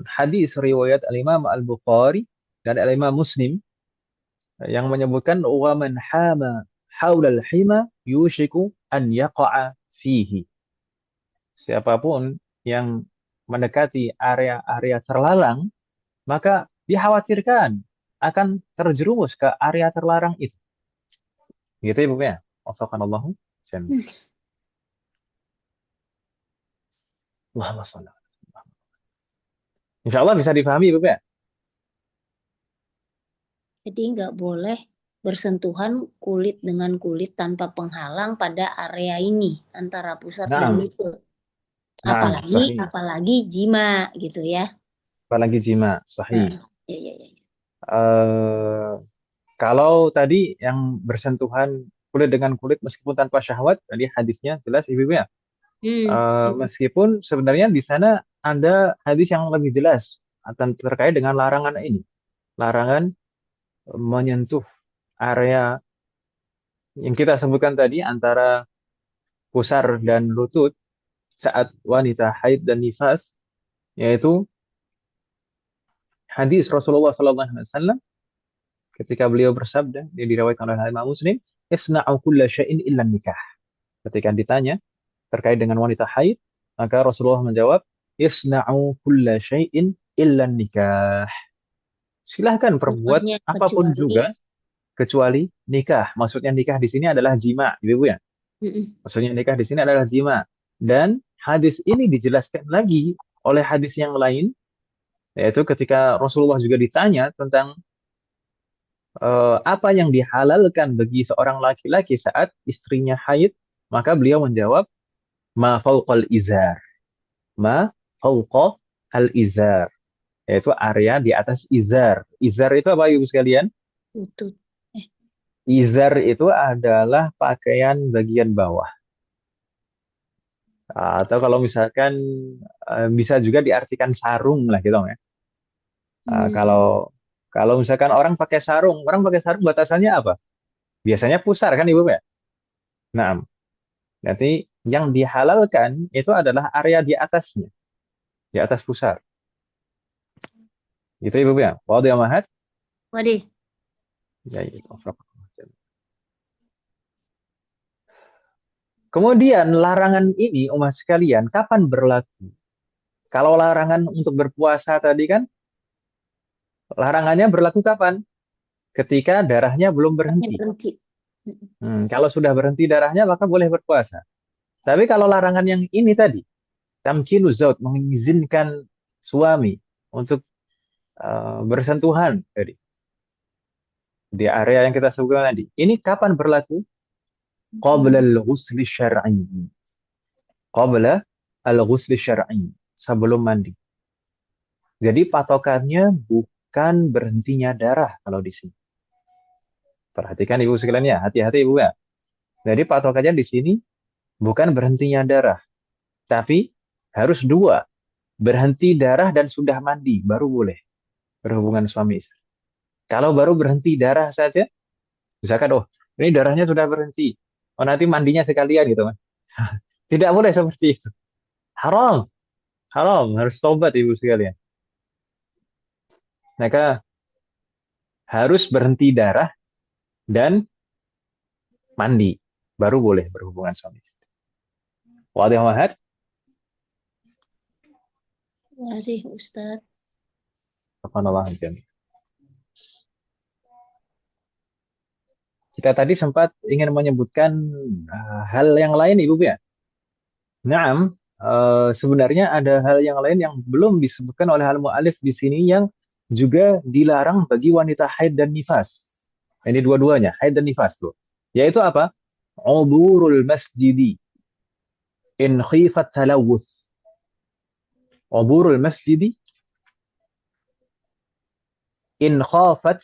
Hadis riwayat Al-Imam Al-Bukhari dan Al-Imam Muslim yang menyebutkan wa man hama haulal hima yushiku an yaqa'a fihi. Siapapun yang mendekati area-area terlarang, maka dikhawatirkan akan terjerumus ke area terlarang itu. Gitu Ibu ya. Wafaqanallahu jami'an. Allahumma shalli ala Muhammad. Insya Allah bisa dipahami Ibu ya. Jadi nggak boleh bersentuhan kulit dengan kulit tanpa penghalang pada area ini antara pusat dan Naam. lutut. Naam, sahih. Apalagi jima gitu ya. Apalagi jima, sahih. Ya. Kalau tadi yang bersentuhan kulit dengan kulit meskipun tanpa syahwat, tadi hadisnya jelas Ibu ya. Meskipun sebenarnya di sana ada hadis yang lebih jelas terkait dengan larangan ini. Larangan menyentuh area yang kita sebutkan tadi antara pusar dan lutut saat wanita haid dan nifas, yaitu hadis Rasulullah SAW ketika beliau bersabda, yang diriwayatkan oleh Imam Muslim, isna'u kulla syai'in illa nikah. Ketika ditanya terkait dengan wanita haid, maka Rasulullah menjawab, isna'u kulla syai'in illa nikah. Silahkan perbuat apapun juga kecuali nikah. Maksudnya nikah di sini adalah jima, Ibu ya. Maksudnya nikah di sini adalah jima. Dan hadis ini dijelaskan lagi oleh hadis yang lain, yaitu ketika Rasulullah juga ditanya tentang apa yang dihalalkan bagi seorang laki-laki saat istrinya haid, maka beliau menjawab, ma fauqal izar. Ma fauqal izar. Yaitu area di atas izar. Izar itu apa Ibu sekalian? Lutut. Izar itu adalah pakaian bagian bawah. Atau kalau misalkan bisa juga diartikan sarung lah gitu ya. Kalau misalkan orang pakai sarung batasannya apa? Biasanya pusar kan Ibu ya? Nah, berarti yang dihalalkan itu adalah area di atasnya, di atas pusar. Gitu Ibu ya. Wadih Mahat. Wadih. Ya, itu. Kemudian larangan ini umat sekalian kapan berlaku? Kalau larangan untuk berpuasa tadi kan larangannya berlaku kapan? Ketika darahnya belum berhenti. Kalau sudah berhenti darahnya maka boleh berpuasa. Tapi kalau larangan yang ini tadi, tamkinu zaut, mengizinkan suami untuk bersentuhan tadi di area yang kita sebutkan tadi. Ini kapan berlaku? Qabla al-ghusli syar'i. Qabla al-ghusli syar'i. Sebelum mandi. Jadi patokannya bukan berhentinya darah kalau di sini. Perhatikan Ibu sekalian ya, hati-hati Ibu ya. Jadi patokannya di sini bukan berhentinya darah, tapi harus dua. Berhenti darah dan sudah mandi, baru boleh berhubungan suami istri. Kalau baru berhenti darah saja, misalkan, oh ini darahnya sudah berhenti, oh nanti mandinya sekalian gitu kan. Tidak boleh seperti itu. Haram, harus tobat Ibu sekalian. Maka harus berhenti darah dan mandi, baru boleh berhubungan suami istri. Wadih Mahat. Wadih Ustaz. Subhanallah. Kita tadi sempat ingin menyebutkan hal yang lain Ibu ya. Naam, sebenarnya ada hal yang lain yang belum disebutkan oleh al-mu'alif di sini yang juga dilarang bagi wanita haid dan nifas. Ini dua-duanya, haid dan nifas loh. Yaitu apa? Uburul masjidi in khifat talawuth. Uburul masjidi in khafat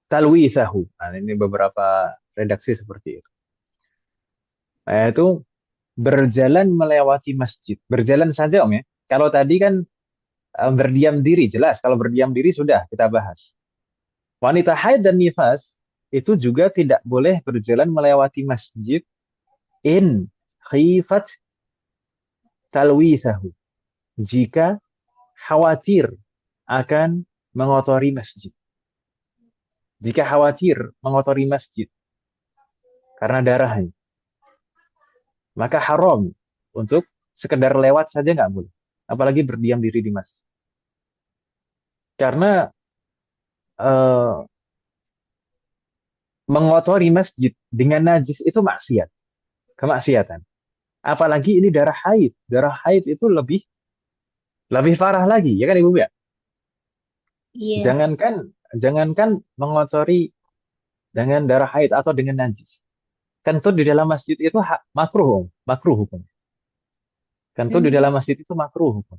talwithahu. Nah, ini beberapa redaksi seperti itu. Yaitu berjalan melewati masjid. Berjalan saja Om ya. Kalau tadi kan berdiam diri, jelas. Kalau berdiam diri sudah kita bahas. Wanita haid dan nifas itu juga tidak boleh berjalan melewati masjid in khifat talwithahu. Jika khawatir akan mengotori masjid. Jika khawatir mengotori masjid karena darahnya, maka haram untuk sekedar lewat saja nggak boleh. Apalagi berdiam diri di masjid. Karena mengotori masjid dengan najis itu maksiat, kemaksiatan. Apalagi ini darah haid. Darah haid itu lebih parah lagi, ya kan Ibu ya? Iya, Jangankan mengotori dengan darah haid atau dengan najis. Kentut di dalam masjid itu makruh, makruh hukum. Kentut di dalam masjid itu makruh hukum.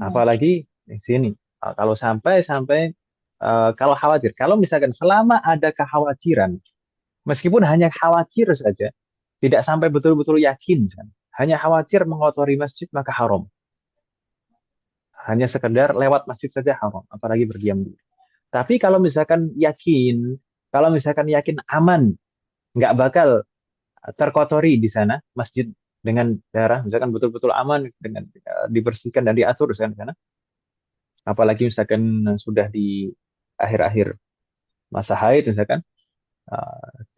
Apalagi di sini. Kalau sampai kalau khawatir, kalau misalkan selama ada kekhawatiran, meskipun hanya khawatir saja, tidak sampai betul-betul yakin, hanya khawatir mengotori masjid maka haram. Hanya sekedar lewat masjid saja haram, apalagi berdiam diri. Tapi kalau misalkan yakin aman, nggak bakal terkotori di sana masjid dengan darah, misalkan betul-betul aman dengan dibersihkan dan diatur di sana. Apalagi misalkan sudah di akhir-akhir masa haid misalkan,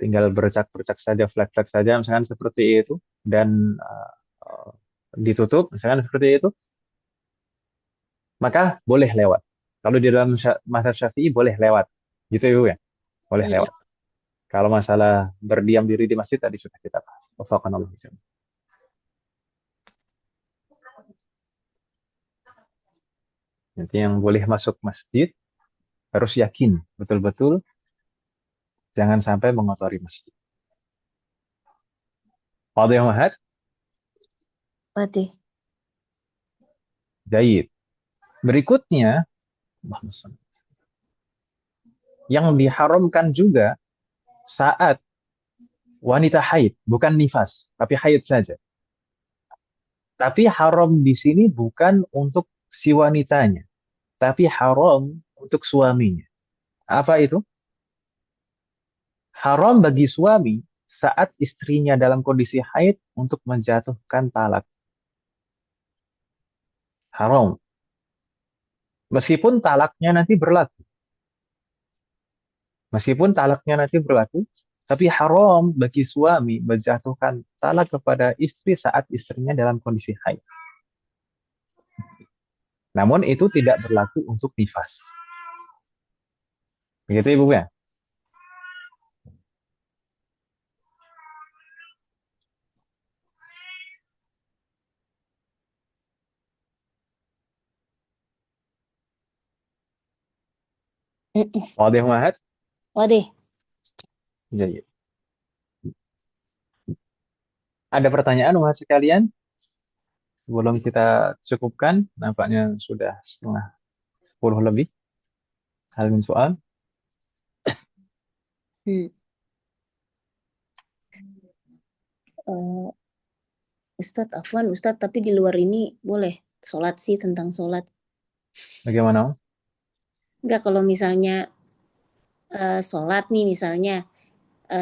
tinggal bercak-bercak saja, flek-flek saja misalkan seperti itu, dan ditutup misalkan seperti itu, maka boleh lewat. Kalau di dalam mazhab Syafi'i boleh lewat, gitu Ibu ya, boleh lewat. Kalau masalah berdiam diri di masjid tadi sudah kita bahas. Wafaqanallahu ijazah. Nanti yang boleh masuk masjid harus yakin betul-betul jangan sampai mengotori masjid. Wadih Mahat, berarti. Jayid. Berikutnya, yang diharamkan juga saat wanita haid, bukan nifas, tapi haid saja. Tapi haram di sini bukan untuk si wanitanya, tapi haram untuk suaminya. Apa itu? Haram bagi suami saat istrinya dalam kondisi haid untuk menjatuhkan talak. Haram. Meskipun talaknya nanti berlaku. Tapi haram bagi suami menjatuhkan talak kepada istri saat istrinya dalam kondisi haid. Namun itu tidak berlaku untuk nifas. Begitu Ibu ya? Wadih Mahat? Waduh, Jadi, ada pertanyaan Mahat sekalian? Sebelum kita cukupkan, nampaknya sudah setengah 10 lebih. Hal min soal. Ustadz Afwan, Ustadz, tapi di luar ini boleh sholat sih, tentang sholat. Bagaimana? Enggak, kalau misalnya sholat nih, misalnya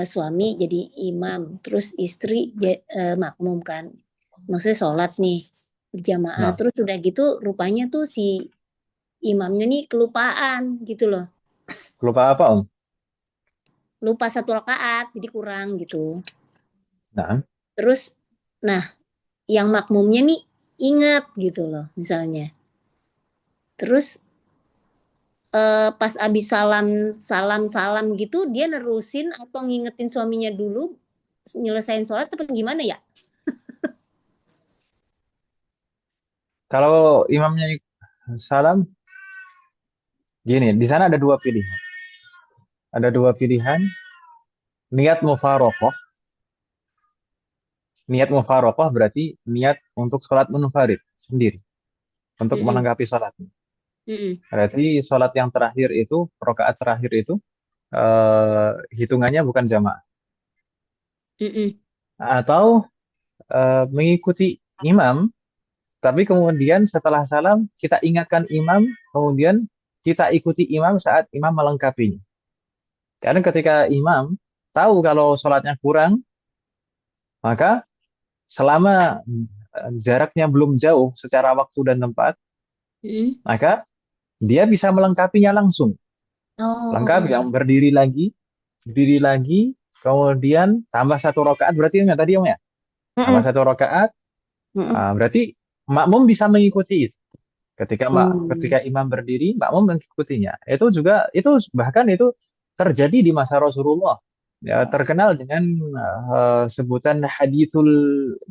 suami jadi imam, terus istri makmum kan. Maksudnya sholat nih berjamaah, Nah, terus udah gitu rupanya tuh si imamnya nih kelupaan gitu loh. lupa apa Om? Lupa 1 rakaat, jadi kurang gitu. Nah, Terus, nah yang makmumnya nih ingat gitu loh misalnya. Terus pas abis salam gitu dia nerusin atau ngingetin suaminya dulu nyelesain sholat apa gimana ya? kalau imamnya salam, gini, di sana ada dua pilihan. Ada dua pilihan, niat mufaroqah. Niat mufaroqah berarti niat untuk sholat munfarid sendiri, untuk Mm-mm. menanggapi sholatnya. Mm-mm. Berarti sholat yang terakhir itu, rakaat terakhir itu, hitungannya bukan jamaah. Mm-mm. Atau mengikuti imam, tapi kemudian setelah salam kita ingatkan imam, kemudian kita ikuti imam saat imam melengkapinya. Karena ketika imam tahu kalau sholatnya kurang, maka selama jaraknya belum jauh secara waktu dan tempat, Mm. maka dia bisa melengkapinya langsung. Lengkap yang Oh. berdiri lagi, kemudian tambah satu rakaat berarti ingat tadi Om ya? Tambah Mm-mm. satu rakaat, Mm-mm. berarti makmum bisa mengikuti itu. Hmm. Ketika imam berdiri, makmum mengikutinya. Itu bahkan itu terjadi di masa Rasulullah. Ya, terkenal dengan sebutan hadithul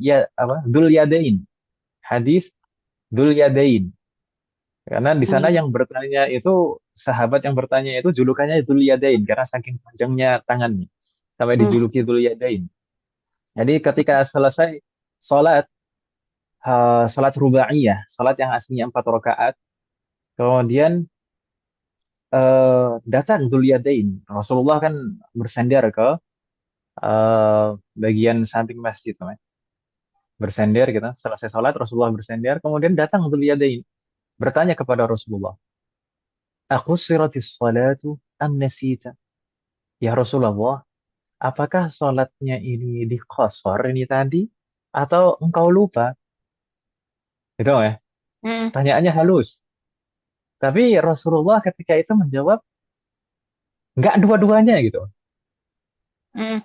ya apa? Dzul Yadain. Hadis Dzul Yadain. Karena di sana Iya. yang bertanya itu sahabat yang bertanya itu julukannya Dzul Yadain karena saking panjangnya tangannya sampai Mm. dijuluki Dzul Yadain. Jadi ketika selesai sholat sholat rubaiyah, sholat yang aslinya 4 rakaat, kemudian datang Dzul Yadain. Rasulullah kan bersender ke bagian samping masjid, teman. Bersender gitu. Selesai sholat Rasulullah bersender, kemudian datang Dzul Yadain bertanya kepada Rasulullah, "Aku siratis salatu am nasita?" Ya Rasulullah, apakah sholatnya ini diqashar ini tadi atau engkau lupa? Itu ya. Mm. Tanyaannya halus. Tapi Rasulullah ketika itu menjawab, enggak dua-duanya gitu. Mm.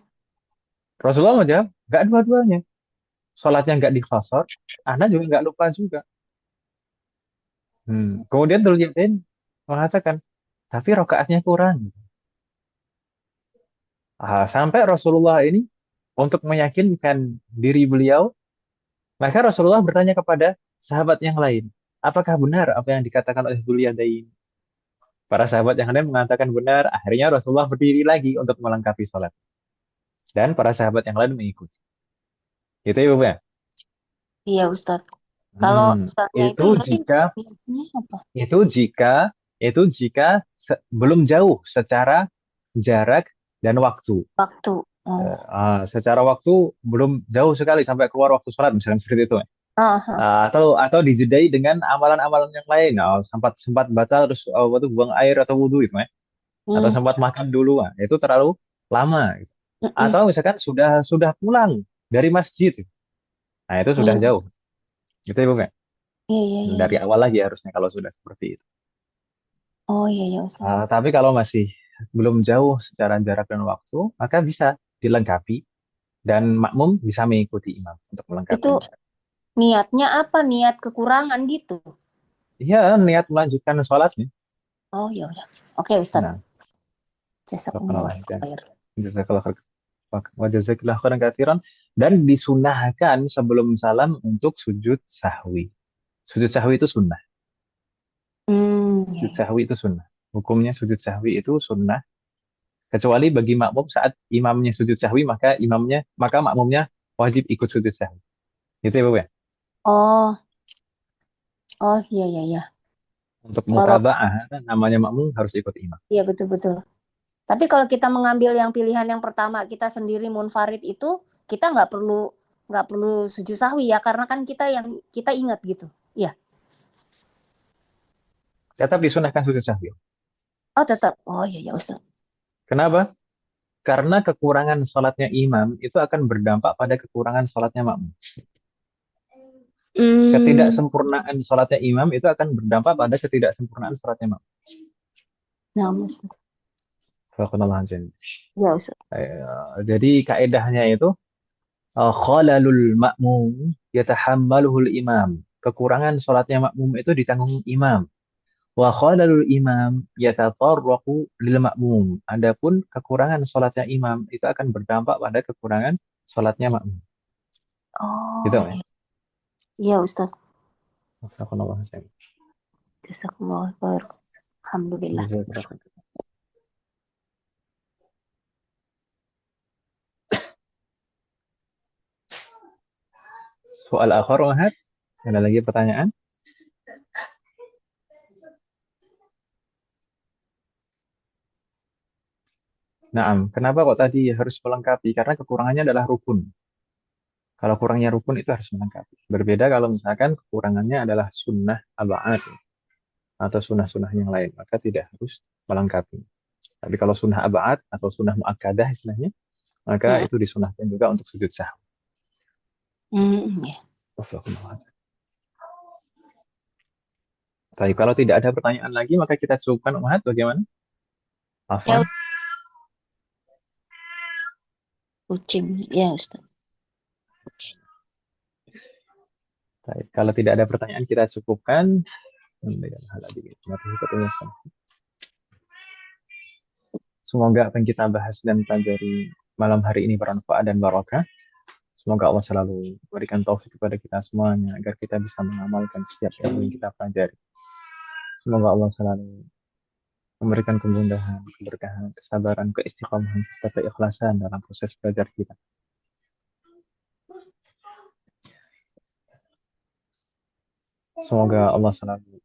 Rasulullah menjawab, enggak dua-duanya. Sholatnya enggak diqashar, Anda juga enggak lupa juga. Kemudian Dzul Yadain mengatakan, tapi rokaatnya kurang. Sampai Rasulullah ini untuk meyakinkan diri beliau, maka Rasulullah bertanya kepada sahabat yang lain, apakah benar apa yang dikatakan oleh Dzul Yadain? Para sahabat yang lain mengatakan benar. Akhirnya Rasulullah berdiri lagi untuk melengkapi sholat. Dan para sahabat yang lain mengikuti. Itu ya, Bu, ya? Iya, Ustadz. Kalau Hmm, Ustadznya itu itu berarti jika niatnya apa? itu jika itu jika belum jauh secara jarak dan waktu. Waktu. Oh. Secara waktu belum jauh sekali sampai keluar waktu sholat misalnya seperti itu. Ah. Atau dijedai dengan amalan-amalan yang lain. Sempat sempat batal terus waktu buang air atau wudhu itu ya. Atau Hmm. sempat makan dulu, itu terlalu lama gitu. Mm-mm. Atau misalkan sudah pulang dari masjid, nah itu sudah Iya. jauh. Itu ya, Bu, ya? Iya, iya, iya, Dari iya. awal lagi harusnya kalau sudah seperti itu. Oh, iya, iya, Ustadz. Tapi kalau masih belum jauh secara jarak dan waktu, maka bisa dilengkapi dan makmum bisa mengikuti imam untuk Itu melengkapinya. niatnya apa? Niat kekurangan gitu. Iya, niat melanjutkan sholatnya. Oh, ya udah. Oke, Ustadz. Nah, Jazakumullah subhanallah. khair. Jazakallah khair. Wa jazakallah khairan katsiran. Dan disunahkan sebelum salam untuk sujud sahwi. Sujud sahwi itu sunnah. Iya, Sujud iya. sahwi itu sunnah. Hukumnya sujud sahwi itu sunnah. Kecuali bagi makmum saat imamnya sujud sahwi, maka makmumnya wajib ikut sujud sahwi. Itu ya, Bu, ya. Oh, oh, iya, iya, iya. Untuk Kalau, mutaba'ah, namanya makmum harus ikut imam. iya betul-betul. Tapi kalau kita mengambil yang pilihan yang pertama, kita sendiri munfarid itu, kita nggak perlu sujud sahwi ya, karena kan kita ingat gitu. Iya. Tetap disunahkan sujud sahwi. Oh, tetap. Oh, iya, iya, Ustaz. Kenapa? Karena kekurangan sholatnya imam itu akan berdampak pada kekurangan sholatnya makmum. Hmm. Ketidaksempurnaan sholatnya imam itu akan berdampak pada ketidaksempurnaan sholatnya makmum. Nah, Ustaz. Barakallahu azim. Iya, Ustaz. Jadi kaedahnya itu khalalul makmum yatahammaluhul imam. Kekurangan sholatnya makmum itu ditanggung imam. Wa khalalul imam yatatarraqu lil makmum. Adapun kekurangan sholatnya imam itu akan berdampak pada kekurangan sholatnya makmum. Gitu Oh, ya. iya. Iya, Ustaz. Barakallahu azim. Jazakumullah khair. Alhamdulillah. Jazakallahu khair. Soal akhir, Mahat. Ada lagi pertanyaan? Nah, kenapa kok tadi harus melengkapi? Karena kekurangannya adalah rukun. Kalau kurangnya rukun itu harus melengkapi. Berbeda kalau misalkan kekurangannya adalah sunnah ab'ad atau sunnah-sunnah yang lain, maka tidak harus melengkapi. Tapi kalau sunnah ab'ad atau sunnah mu'akkadah istilahnya, maka Ya. itu disunahkan juga untuk sujud sahwi. Ya. Tapi kalau tidak ada pertanyaan lagi, maka kita cukupkan Ummahat. Bagaimana? Ya, Afwan. kucing. Ya, Ustaz. Baik, kalau tidak ada pertanyaan, kita cukupkan. Semoga apa yang kita bahas dan pelajari malam hari ini bermanfaat dan barokah. Semoga Allah selalu memberikan taufik kepada kita semuanya agar kita bisa mengamalkan setiap ilmu yang kita pelajari. Semoga Allah selalu memberikan kemudahan, keberkahan, kesabaran, keistiqomahan, serta keikhlasan dalam proses belajar kita. Semoga Allah selalu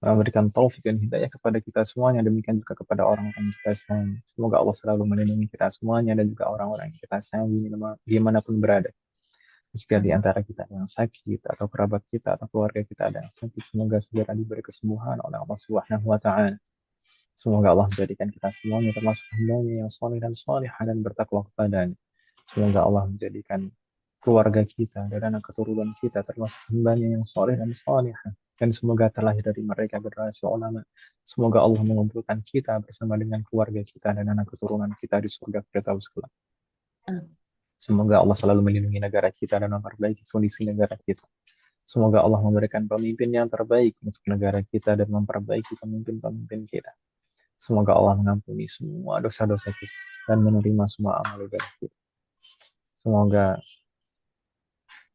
memberikan taufik dan hidayah kepada kita semuanya, demikian juga kepada orang-orang yang kita sayangi. Semoga Allah selalu melindungi kita semuanya dan juga orang-orang yang kita sayangi dimanapun berada. Jika di antara kita yang sakit atau kerabat kita atau keluarga kita ada yang sakit, semoga segera diberi kesembuhan oleh Allah Subhanahu wa taala. Semoga Allah menjadikan kita semuanya termasuk hambanya yang soleh dan solehah dan bertakwa kepadanya. Semoga Allah menjadikan keluarga kita dan anak keturunan kita termasuk hambanya yang soleh dan solehah. Dan semoga terlahir dari mereka generasi ulama. Semoga Allah mengumpulkan kita bersama dengan keluarga kita dan anak keturunan kita di surga Firdaus kelak. Semoga Allah selalu melindungi negara kita dan memperbaiki kondisi negara kita. Semoga Allah memberikan pemimpin yang terbaik untuk negara kita dan memperbaiki pemimpin-pemimpin kita. Semoga Allah mengampuni semua dosa-dosa kita dan menerima semua amal ibadah kita. Semoga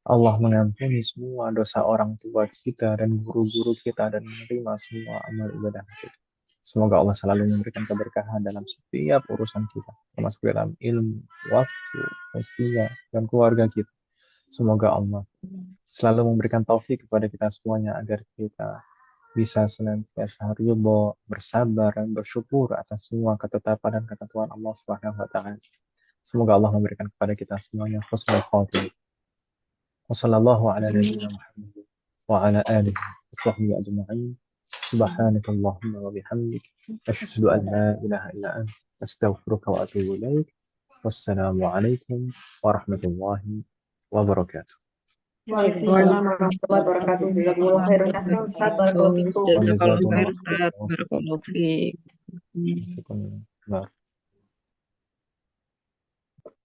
Allah mengampuni semua dosa orang tua kita dan guru-guru kita dan menerima semua amal ibadah kita. Semoga Allah selalu memberikan keberkahan dalam setiap urusan kita, termasuk dalam ilmu, waktu, usia, dan keluarga kita. Semoga Allah selalu memberikan taufik kepada kita semuanya agar kita bisa senantiasa ridho, bersabar, dan bersyukur atas semua ketetapan dan ketentuan Allah Subhanahu wa taala. Semoga Allah memberikan kepada kita semuanya husnul khatimah. Wassallallahu ala nabiyyina Muhammad wa ala alihi wa sahbihi ajma'in. Subhanakallahumma wa bihamdik asyhadu an la ilaha illa anta astaghfiruka wa atubu ilaik. Wassalamu alaikum warahmatullahi wabarakatuh. Waalaikumsalam warahmatullahi wabarakatuh. Jazakumullah khairan katsiran Ustaz. Barakallahu fikum. Jazakallahu khair, Ustaz. Barakallahu fiik. Syukur.